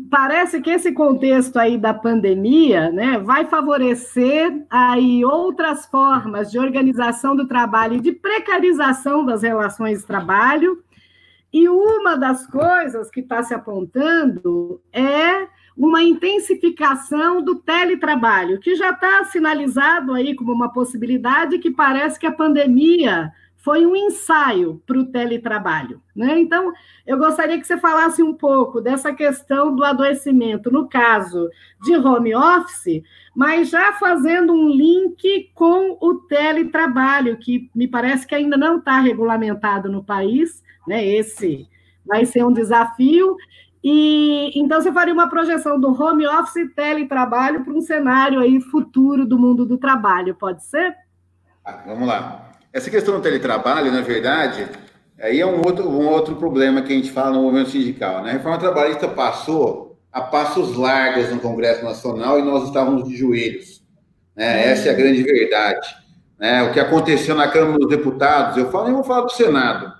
parece que esse contexto aí da pandemia, né, vai favorecer aí outras formas de organização do trabalho e de precarização das relações de trabalho. E uma das coisas que está se apontando é uma intensificação do teletrabalho, que já está sinalizado aí como uma possibilidade, que parece que a pandemia foi um ensaio para o teletrabalho, né? Então, eu gostaria que você falasse um pouco dessa questão do adoecimento, no caso de home office, mas já fazendo um link com o teletrabalho, que me parece que ainda não está regulamentado no país, né? Esse vai ser um desafio. E então você faria uma projeção do home office e teletrabalho para um cenário aí futuro do mundo do trabalho, pode ser? Vamos lá. Essa questão do teletrabalho, na verdade, aí é um outro problema que a gente fala no movimento sindical, né? A reforma trabalhista passou a passos largos no Congresso Nacional e nós estávamos de joelhos, né? Essa é a grande verdade, né? O que aconteceu na Câmara dos Deputados, eu vou falar do Senado,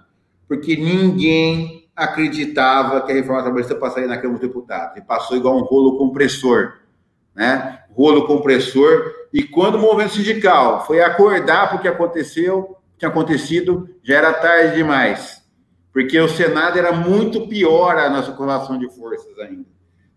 porque ninguém acreditava que a reforma trabalhista passaria na Câmara dos Deputados, e passou igual um rolo compressor, né? Rolo compressor, e quando o movimento sindical foi acordar para o que tinha acontecido, já era tarde demais, porque o Senado era muito pior a nossa correlação de forças ainda,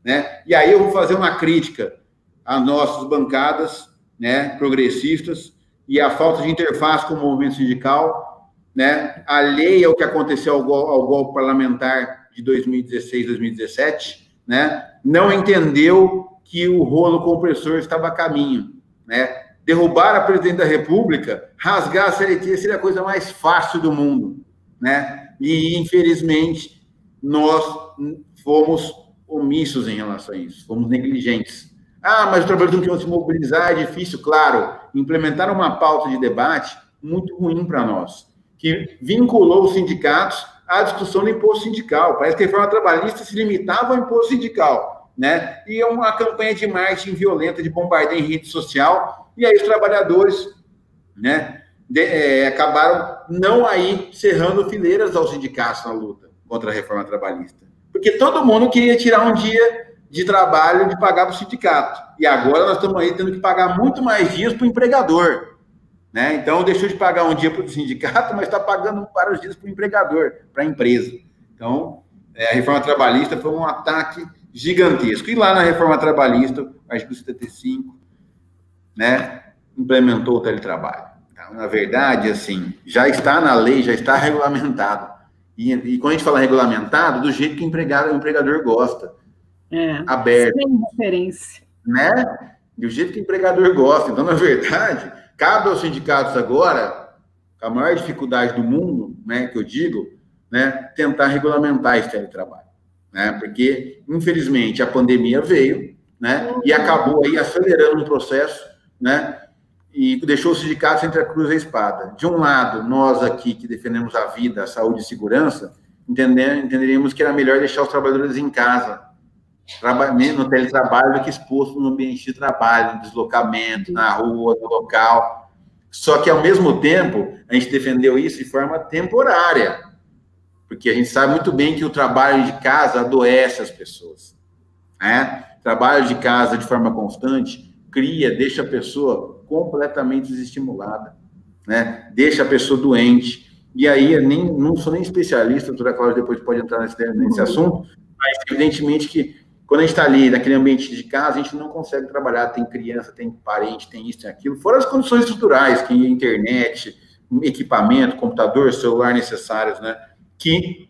né? E aí eu vou fazer uma crítica às nossas bancadas, né, progressistas, e a falta de interface com o movimento sindical, né, alheia ao que aconteceu ao golpe parlamentar de 2016, 2017, né, não entendeu que o rolo compressor estava a caminho, né, derrubar a presidente da República, rasgar a CLT seria a coisa mais fácil do mundo, né, e infelizmente nós fomos omissos em relação a isso, fomos negligentes. Ah, mas os trabalhadores não queriam se mobilizar, é difícil, claro, implementar uma pauta de debate muito ruim para nós, que vinculou os sindicatos à discussão do imposto sindical. Parece que a reforma trabalhista se limitava ao imposto sindical, né? E é uma campanha de marketing violenta, de bombardeio em rede social, e aí os trabalhadores, né, acabaram não aí cerrando fileiras aos sindicatos na luta contra a reforma trabalhista. Porque todo mundo queria tirar um dia de trabalho de pagar para o sindicato. E agora nós estamos aí tendo que pagar muito mais dias para o empregador, né? Então, deixou de pagar um dia para o sindicato, mas está pagando vários dias para o empregador, para a empresa. Então, a reforma trabalhista foi um ataque gigantesco. E lá na reforma trabalhista, o artigo 75, né, implementou o teletrabalho. Então, na verdade, assim, já está na lei, já está regulamentado. E quando a gente fala regulamentado, do jeito que o empregador gosta. Aberto. Sem referência. Né? Do jeito que o empregador gosta. Então, na verdade, cabe aos sindicatos agora, a maior dificuldade do mundo, né, que eu digo, né, tentar regulamentar esse teletrabalho. Né? Porque, infelizmente, a pandemia veio, né, e acabou aí acelerando um processo, né, e deixou os sindicatos entre a cruz e a espada. De um lado, nós aqui que defendemos a vida, a saúde e segurança, entenderíamos que era melhor deixar os trabalhadores em casa, no teletrabalho, do que exposto no ambiente de trabalho, no deslocamento, na rua, no local. Só que, ao mesmo tempo, a gente defendeu isso de forma temporária, porque a gente sabe muito bem que o trabalho de casa adoece as pessoas. Né? Trabalho de casa de forma constante deixa a pessoa completamente desestimulada, né? Deixa a pessoa doente. E aí, não sou nem especialista, a doutora Cláudia depois pode entrar nesse assunto, mas evidentemente que quando a gente está ali naquele ambiente de casa, a gente não consegue trabalhar, tem criança, tem parente, tem isso, tem aquilo, fora as condições estruturais, que é internet, equipamento, computador, celular necessários, né? Que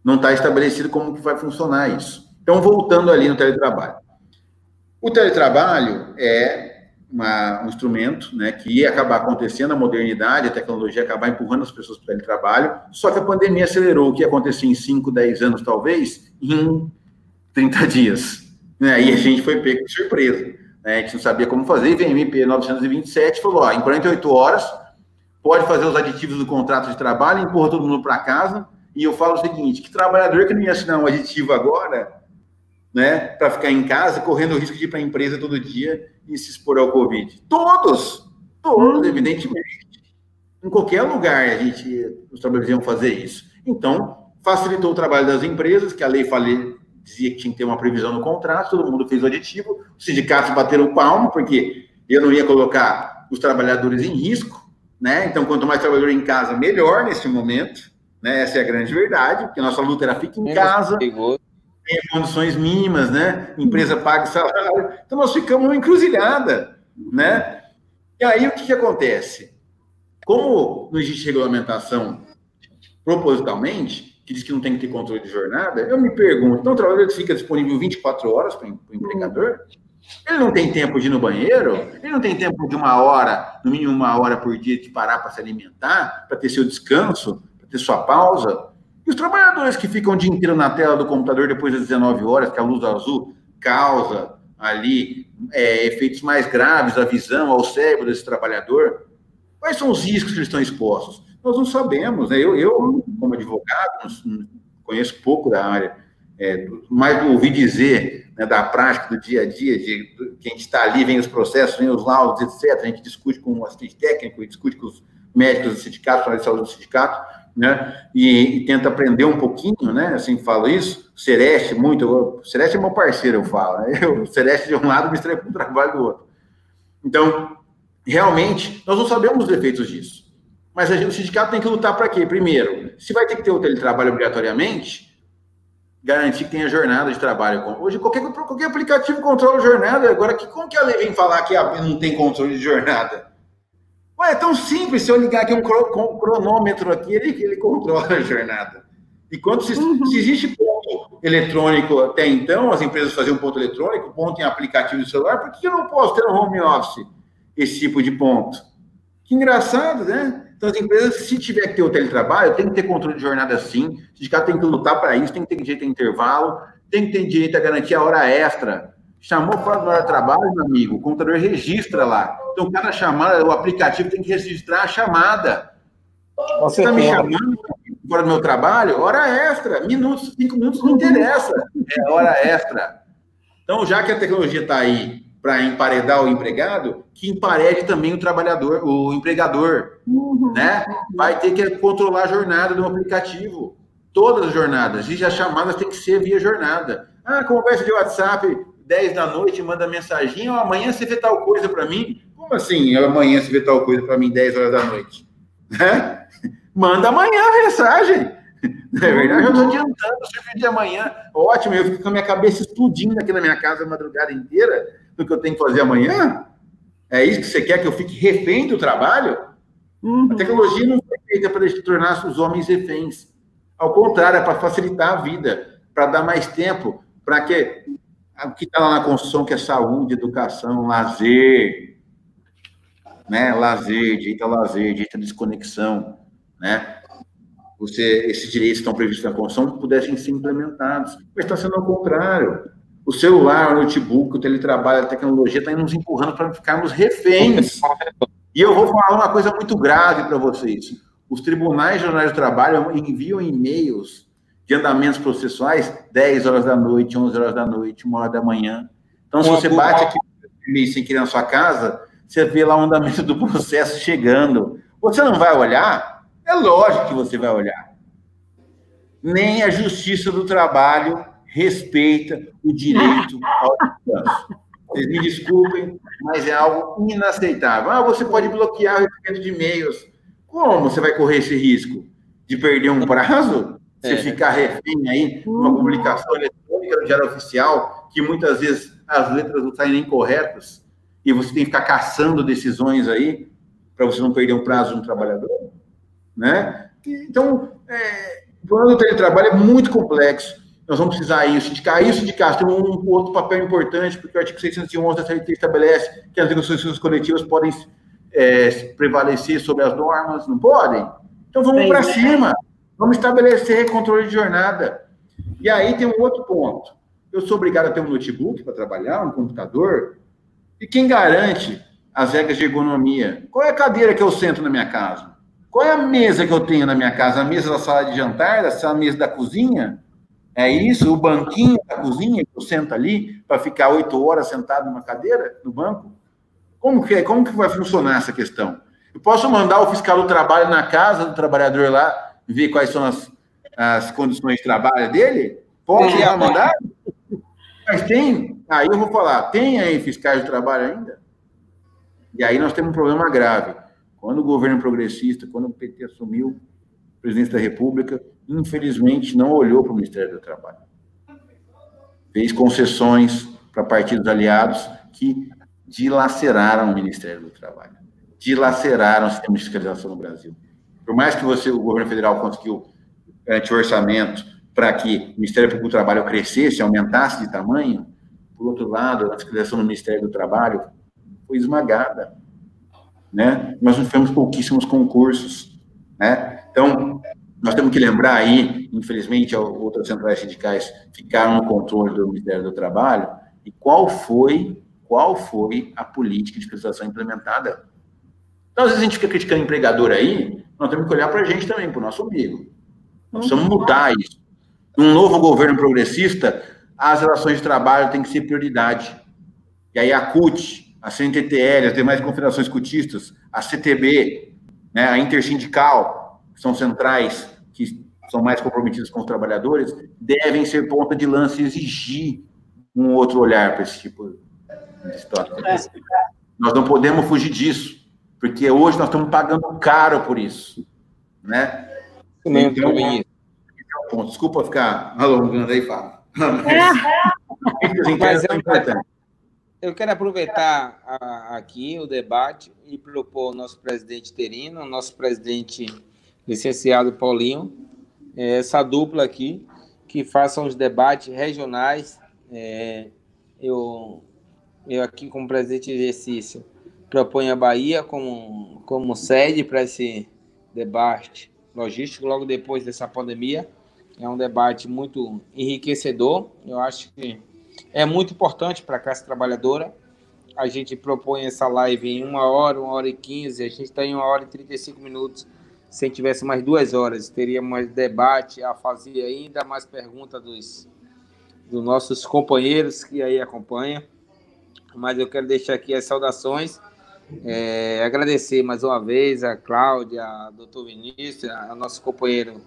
não está estabelecido como que vai funcionar isso. Então, voltando ali no teletrabalho. O teletrabalho é um instrumento, né, que ia acabar acontecendo, a modernidade, a tecnologia acabar empurrando as pessoas para o teletrabalho, só que a pandemia acelerou o que ia acontecer em 5, 10 anos, talvez, em 30 dias. Né? Aí a gente foi pego de surpresa. Né? A gente não sabia como fazer, e veio a MP 927 e falou, em 48 horas, pode fazer os aditivos do contrato de trabalho, empurra todo mundo para casa, e eu falo o seguinte, que trabalhador que não ia assinar um aditivo agora, né, para ficar em casa, correndo o risco de ir para a empresa todo dia e se expor ao Covid? Todos, evidentemente. Em qualquer lugar os trabalhadores iam fazer isso. Então, facilitou o trabalho das empresas, que a lei dizia que tinha que ter uma previsão no contrato, todo mundo fez o aditivo, os sindicatos bateram palmo, porque eu não ia colocar os trabalhadores em risco, né? Então, quanto mais trabalhador em casa, melhor nesse momento, né? Essa é a grande verdade, porque a nossa luta era fica em casa, tem condições mínimas, né? Empresa paga salário. Então, nós ficamos numa encruzilhada, né? E aí, o que acontece? Como não existe regulamentação propositalmente, que diz que não tem que ter controle de jornada, eu me pergunto, então o trabalhador fica disponível 24 horas para o empregador? Ele não tem tempo de ir no banheiro? Ele não tem tempo de uma hora, no mínimo 1 hora por dia, de parar para se alimentar, para ter seu descanso, para ter sua pausa? E os trabalhadores que ficam o dia inteiro na tela do computador depois das 19 horas, que a luz azul causa ali efeitos mais graves à visão, ao cérebro desse trabalhador, quais são os riscos que eles estão expostos? Nós não sabemos, né? Eu como advogado, conheço pouco da área, mas ouvi dizer, né, da prática do dia a dia, que a gente está ali, vem os processos, vem os laudos, etc. A gente discute com o assistente técnico, discute com os médicos do sindicato, de saúde do sindicato, né? E tenta aprender um pouquinho, né? Assim, falo isso. O Sereste é meu parceiro, eu falo. Né? O Sereste de um lado, me estreia com o trabalho do outro. Então, realmente, nós não sabemos os efeitos disso. Mas o sindicato tem que lutar para quê? Primeiro, se vai ter que ter o teletrabalho obrigatoriamente, garantir que tenha jornada de trabalho. Hoje, qualquer aplicativo controla a jornada. Agora, como que a lei vem falar que não tem controle de jornada? Ué, é tão simples, se eu ligar aqui um cronômetro aqui, ele controla a jornada. E se existe ponto eletrônico até então, as empresas faziam ponto eletrônico, ponto em aplicativo de celular, por que eu não posso ter no home office esse tipo de ponto? Que engraçado, né? Então, as empresas, se tiver que ter o teletrabalho, tem que ter controle de jornada sim, o sindicato tem que lutar para isso, tem que ter direito a intervalo, tem que ter direito a garantir a hora extra. Chamou fora da hora de trabalho, meu amigo, o computador registra lá. Então, cada chamada, o aplicativo tem que registrar a chamada. Você está me chamando fora do meu trabalho? Hora extra, 5 minutos não interessa, é hora extra. Então, já que a tecnologia está aí para emparedar o empregado, que emparede também o trabalhador, o empregador, né? Vai ter que controlar a jornada do aplicativo, todas as jornadas, e as chamadas tem que ser via jornada. Conversa de WhatsApp, 10 da noite, manda mensagem, amanhã você vê tal coisa para mim. Como assim, amanhã você vê tal coisa para mim, 10 horas da noite? Né? Manda amanhã a mensagem. Não é verdade? Eu estou adiantando o serviço de amanhã. Ótimo, eu fico com a minha cabeça explodindo aqui na minha casa a madrugada inteira do que eu tenho que fazer amanhã. É isso que você quer, que eu fique refém do trabalho? A tecnologia não foi feita para tornar os homens reféns. Ao contrário, é para facilitar a vida, para dar mais tempo, para que o que está lá na Constituição, que é saúde, educação, lazer, né? Lazer, direito ao lazer, direito à desconexão, né? Esses direitos que estão previstos na Constituição pudessem ser implementados. Mas está sendo ao contrário. O celular, o notebook, o teletrabalho, a tecnologia está nos empurrando para ficarmos reféns. E eu vou falar uma coisa muito grave para vocês. Os tribunais regionais do trabalho enviam e-mails de andamentos processuais 10 horas da noite, 11 horas da noite, 1 hora da manhã. Então, se você bate aqui sem querer na sua casa, você vê lá o andamento do processo chegando. Você não vai olhar? É lógico que você vai olhar. Nem a Justiça do Trabalho respeita o direito ao descanso. Vocês me desculpem, mas é algo inaceitável. Você pode bloquear o recebimento de e-mails. Como você vai correr esse risco? De perder um prazo? Você ficar refém aí numa publicação eletrônica no Diário Oficial, que muitas vezes as letras não saem nem corretas, e você tem que ficar caçando decisões aí, para você não perder um prazo de um trabalhador, né? Então, o plano do teletrabalho é muito complexo. Nós vamos precisar isso. O sindicato tem um outro papel importante, porque o artigo 611 da CLT estabelece que as negociações coletivas podem prevalecer sobre as normas, não podem? Então vamos para cima, vamos estabelecer controle de jornada. E aí tem um outro ponto. Eu sou obrigado a ter um notebook para trabalhar, um computador, e quem garante as regras de ergonomia? Qual é a cadeira que eu sento na minha casa? Qual é a mesa que eu tenho na minha casa? A mesa da sala de jantar, a mesa da cozinha? É isso? O banquinho da cozinha que eu sento ali para ficar 8 horas sentado numa cadeira, no banco? Como que vai funcionar essa questão? Eu posso mandar o fiscal do trabalho na casa do trabalhador lá, ver quais são as condições de trabalho dele? Pode mandar? Mas tem, aí eu vou falar, tem aí fiscais de trabalho ainda? E aí nós temos um problema grave. Quando o governo progressista, quando o PT assumiu a presidência da República, infelizmente não olhou para o Ministério do Trabalho. Fez concessões para partidos aliados que dilaceraram o Ministério do Trabalho, dilaceraram o sistema de fiscalização no Brasil. Por mais que o governo federal conseguiu garantir orçamento para que o Ministério Público do Trabalho crescesse, aumentasse de tamanho, por outro lado, a fiscalização do Ministério do Trabalho foi esmagada, né? Nós não tivemos pouquíssimos concursos, né? Então, nós temos que lembrar aí, infelizmente, outras centrais sindicais ficaram no controle do Ministério do Trabalho, e qual foi a política de fiscalização implementada? Então, às vezes a gente fica criticando empregador aí, nós temos que olhar para a gente também, para o nosso umbigo. Nós precisamos mudar isso. Num novo governo progressista, as relações de trabalho têm que ser prioridade. E aí a CUT, a CNTTL, as demais confederações cutistas, a CTB, né, a Intersindical, que são centrais, que são mais comprometidas com os trabalhadores, devem ser ponta de lança e exigir um outro olhar para esse tipo de história. Nós não podemos fugir disso, porque hoje nós estamos pagando caro por isso, né? Então, desculpa ficar alongando aí, Fábio. Mas é importante. Eu quero aproveitar aqui o debate e propor ao nosso presidente interino, ao nosso presidente licenciado Paulinho, essa dupla aqui, que façam os debates regionais. Eu aqui, como presidente de exercício, proponho a Bahia como sede para esse debate logístico, logo depois dessa pandemia. É um debate muito enriquecedor. Eu acho que é muito importante para a classe trabalhadora. A gente propõe essa live em 1 hora, 1 hora e 15. A gente está em 1 hora e 35 minutos. Se tivesse mais 2 horas, teríamos mais debate a fazer ainda, mais perguntas dos nossos companheiros que aí acompanham. Mas eu quero deixar aqui as saudações. Agradecer mais uma vez a Cláudia, a doutor Vinícius, a nosso companheiro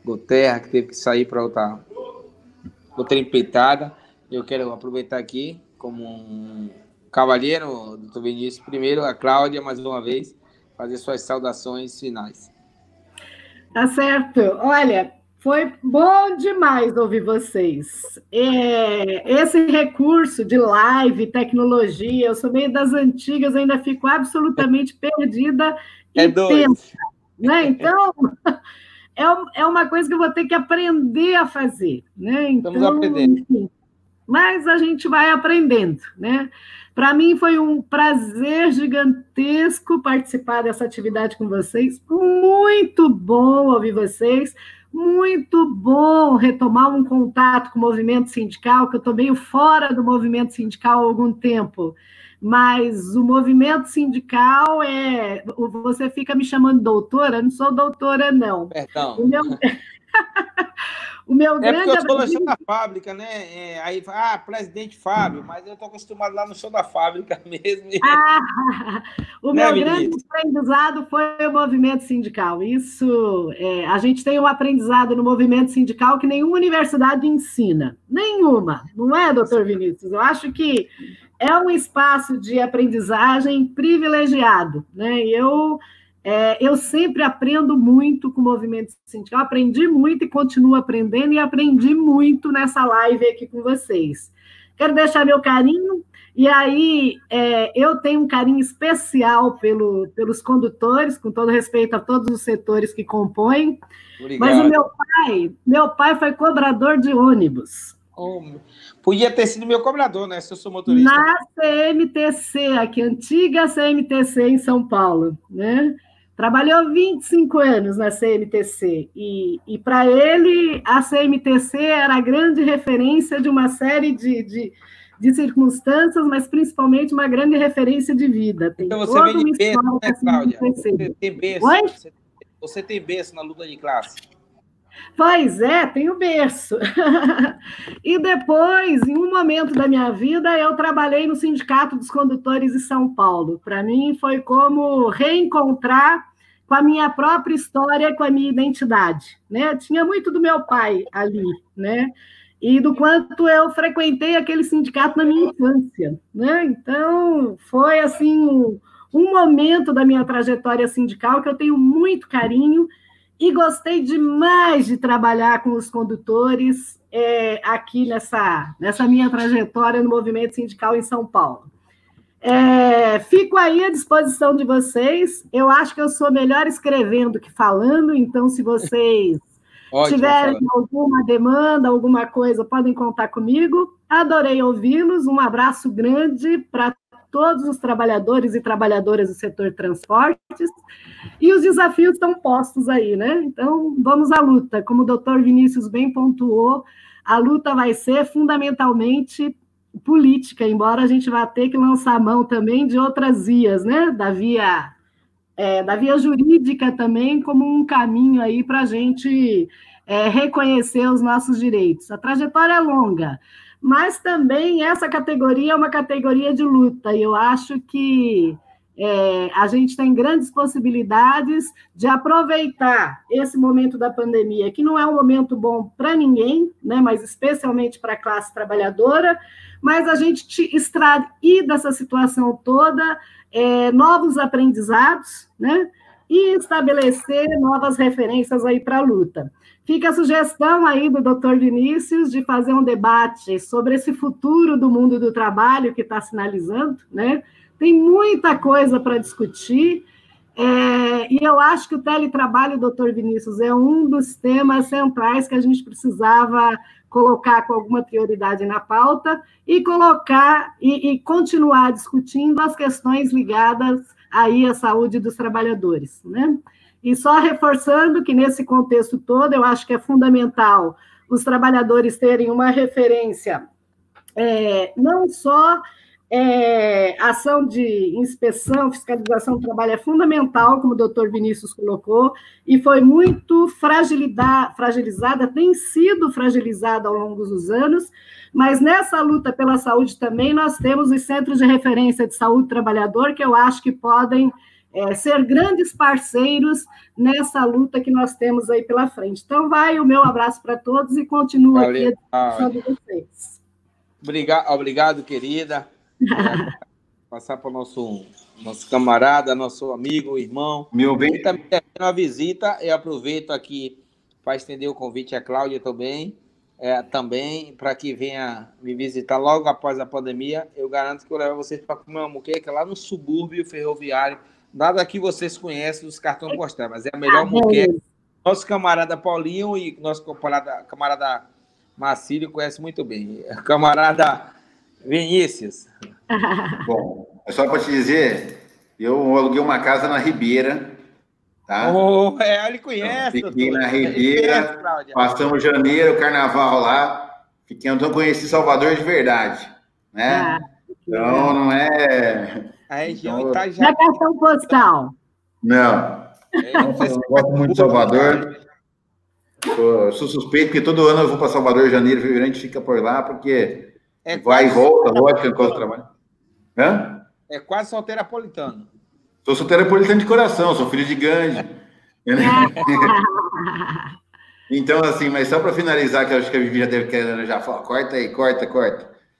Guterra, que teve que sair para outra empreitada. Eu quero aproveitar aqui, como um cavalheiro, doutor Vinícius, primeiro a Cláudia, mais uma vez, fazer suas saudações finais. Tá certo. Olha, foi bom demais ouvir vocês. Esse recurso de live, tecnologia, eu sou meio das antigas, ainda fico absolutamente perdida e tensa, né? Então, é uma coisa que eu vou ter que aprender a fazer, né? Então, estamos aprendendo. Enfim, mas a gente vai aprendendo, né? Para mim foi um prazer gigantesco participar dessa atividade com vocês, muito bom ouvir vocês, muito bom retomar um contato com o movimento sindical, que eu estou meio fora do movimento sindical há algum tempo, mas o movimento sindical você fica me chamando doutora, eu não sou doutora, não. Perdão. O meu grande porque eu estou no show da fábrica, né? Aí, presidente Fábio, mas eu estou acostumado lá no show da fábrica mesmo. O meu grande aprendizado foi o movimento sindical. Isso, a gente tem um aprendizado no movimento sindical que nenhuma universidade ensina. Nenhuma, não é, doutor Vinícius? Eu acho que é um espaço de aprendizagem privilegiado, né? Eu sempre aprendo muito com o movimento sindical, aprendi muito e continuo aprendendo, e aprendi muito nessa live aqui com vocês. Quero deixar meu carinho, e aí eu tenho um carinho especial pelos condutores, com todo respeito a todos os setores que compõem. Obrigado. Mas o meu pai foi cobrador de ônibus. Podia ter sido meu cobrador, né? Se eu sou motorista. Na CMTC, aqui, antiga CMTC em São Paulo, né? Trabalhou 25 anos na CMTC, e para ele a CMTC era a grande referência de uma série de circunstâncias, mas principalmente uma grande referência de vida. Tem então você vem de berço, né, Cláudia? Você tem berço. Você tem berço na luta de classe. Pois é, tenho berço. E depois, em um momento da minha vida, eu trabalhei no Sindicato dos Condutores de São Paulo. Para mim, foi como reencontrar com a minha própria história, com a minha identidade, né? Tinha muito do meu pai ali, né? E do quanto eu frequentei aquele sindicato na minha infância, né? Então, foi, assim, um momento da minha trajetória sindical que eu tenho muito carinho. E gostei demais de trabalhar com os condutores aqui nessa minha trajetória no movimento sindical em São Paulo. Fico aí à disposição de vocês. Eu acho que eu sou melhor escrevendo que falando, então, se vocês tiverem alguma demanda, alguma coisa, podem contar comigo. Adorei ouvi-los. Um abraço grande para todos os trabalhadores e trabalhadoras do setor transportes, e os desafios estão postos aí, né? Então, vamos à luta. Como o doutor Vinícius bem pontuou, a luta vai ser fundamentalmente política, embora a gente vá ter que lançar a mão também de outras vias, né? Da via jurídica também, como um caminho aí para a gente reconhecer os nossos direitos. A trajetória é longa, mas também essa categoria é uma categoria de luta, e eu acho que a gente tem grandes possibilidades de aproveitar esse momento da pandemia, que não é um momento bom para ninguém, né, mas especialmente para a classe trabalhadora, mas a gente extrair dessa situação toda novos aprendizados, né, e estabelecer novas referências aí para a luta. Fica a sugestão aí do doutor Vinícius de fazer um debate sobre esse futuro do mundo do trabalho que está sinalizando, né? Tem muita coisa para discutir, e eu acho que o teletrabalho, doutor Vinícius, é um dos temas centrais que a gente precisava colocar com alguma prioridade na pauta e colocar e continuar discutindo as questões ligadas aí à saúde dos trabalhadores, né? E só reforçando que, nesse contexto todo, eu acho que é fundamental os trabalhadores terem uma referência, não só ação de inspeção, fiscalização do trabalho é fundamental, como o doutor Vinícius colocou, e foi muito fragilizada, tem sido fragilizada ao longo dos anos, mas nessa luta pela saúde também nós temos os centros de referência de saúde do trabalhador, que eu acho que podem ser grandes parceiros nessa luta que nós temos aí pela frente. Então, vai o meu abraço para todos e continuo aqui à disposição de vocês. Obrigado, querida. Passar para o nosso camarada, nosso amigo, irmão. Meu bem. E também uma visita, eu aproveito aqui para estender o convite à Cláudia também, para que venha me visitar logo após a pandemia. Eu garanto que eu levo vocês para comer uma moqueca lá no subúrbio ferroviário. Nada que vocês conhecem dos cartões postais, mas é a melhor moqueca Nosso camarada Paulinho e nosso camarada Marcílio conhece muito bem. Camarada Vinícius. Bom, é só para te dizer, eu aluguei uma casa na Ribeira, tá? Ele conhece. Fiquei na Ribeira, passamos janeiro, carnaval lá, então conheci Salvador de verdade, né? Então não é... A região então, Itajaí. Na cartão postal. Não. Eu gosto muito de Salvador. Eu sou suspeito, porque todo ano eu vou para Salvador, janeiro, fevereiro, a gente fica por lá, porque vai e volta, lógico, enquanto trabalho. Hã? É quase solteirapolitano. Sou solteirapolitano de coração, sou filho de Gandhi. Então, assim, mas só para finalizar, que eu acho que a Vivi já deve já falar, corta aí, corta.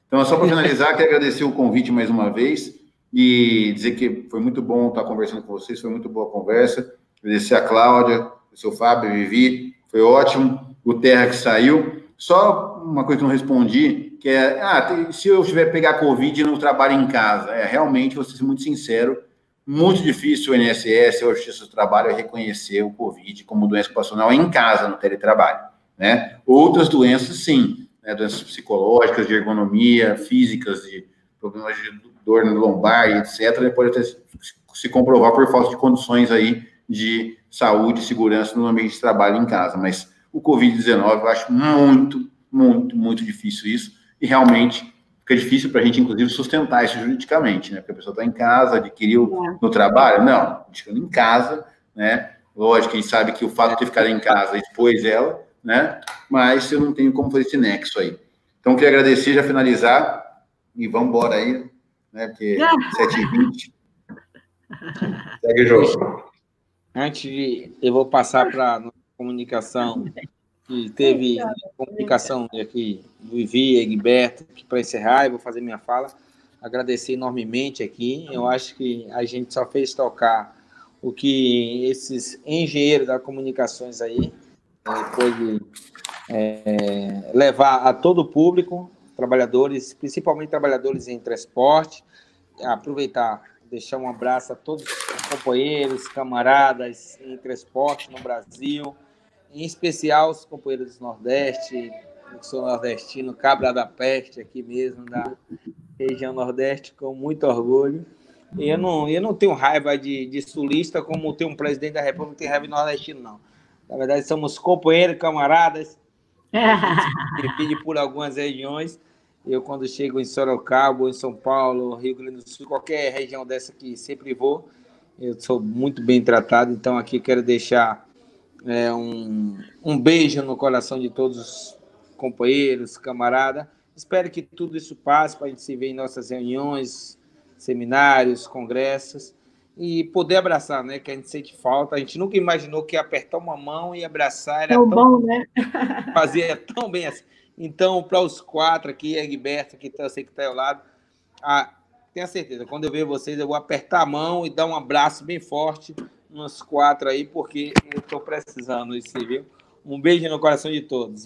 Então, só para finalizar, quero agradecer o convite mais uma vez e dizer que foi muito bom estar conversando com vocês, foi muito boa a conversa. Agradecer a Cláudia, o seu Fábio, a Vivi, foi ótimo. O Terra que saiu. Só uma coisa que eu não respondi, que é, se eu tiver pegar Covid e não trabalho em casa, realmente, vou ser muito sincero, muito difícil o INSS ou a Justiça do Trabalho reconhecer o Covid como doença ocupacional em casa, no teletrabalho, né? Outras doenças, sim, né? Doenças psicológicas, de ergonomia, físicas, de problemas de dor no lombar, etc., pode até se comprovar por falta de condições aí de saúde e segurança no ambiente de trabalho em casa, mas o Covid-19 eu acho muito difícil isso, e realmente fica difícil para a gente, inclusive, sustentar isso juridicamente, né? Porque a pessoa está em casa, adquiriu no trabalho, não, ficando em casa, né? Lógico, a gente sabe que o fato de ter ficado em casa expôs ela, né? Mas eu não tenho como fazer esse nexo aí. Então, queria agradecer, já finalizar, e vamos embora aí, né? Porque 7h20. Segue o jogo. Eu vou passar para a comunicação, que teve comunicação aqui do Vivi, Egberto, para encerrar, eu vou fazer minha fala. Agradecer enormemente aqui. Eu acho que a gente só fez tocar o que esses engenheiros das comunicações aí pôde levar a todo o público, trabalhadores, principalmente trabalhadores em transporte. Aproveitar, deixar um abraço a todos os companheiros, camaradas em transporte no Brasil, em especial os companheiros do Nordeste, eu sou nordestino, cabra da peste aqui mesmo, da região Nordeste, com muito orgulho. E eu não tenho raiva de sulista como tem um presidente da República que tem raiva de nordestino, não. Na verdade, somos companheiros, camaradas, divide por algumas regiões. Eu, quando chego em Sorocaba, em São Paulo, Rio Grande do Sul, qualquer região dessa que sempre vou, eu sou muito bem tratado. Então, aqui quero deixar um beijo no coração de todos os companheiros, camaradas. Espero que tudo isso passe para a gente se ver em nossas reuniões, seminários, congressos, e poder abraçar, né? Que a gente sente falta. A gente nunca imaginou que apertar uma mão e abraçar era tão bom, né? Fazia tão bem assim. Então, para os quatro aqui, Egberto, que eu sei que está ao lado, tenha certeza, quando eu ver vocês, eu vou apertar a mão e dar um abraço bem forte nos quatro aí, porque eu estou precisando disso, viu? Um beijo no coração de todos.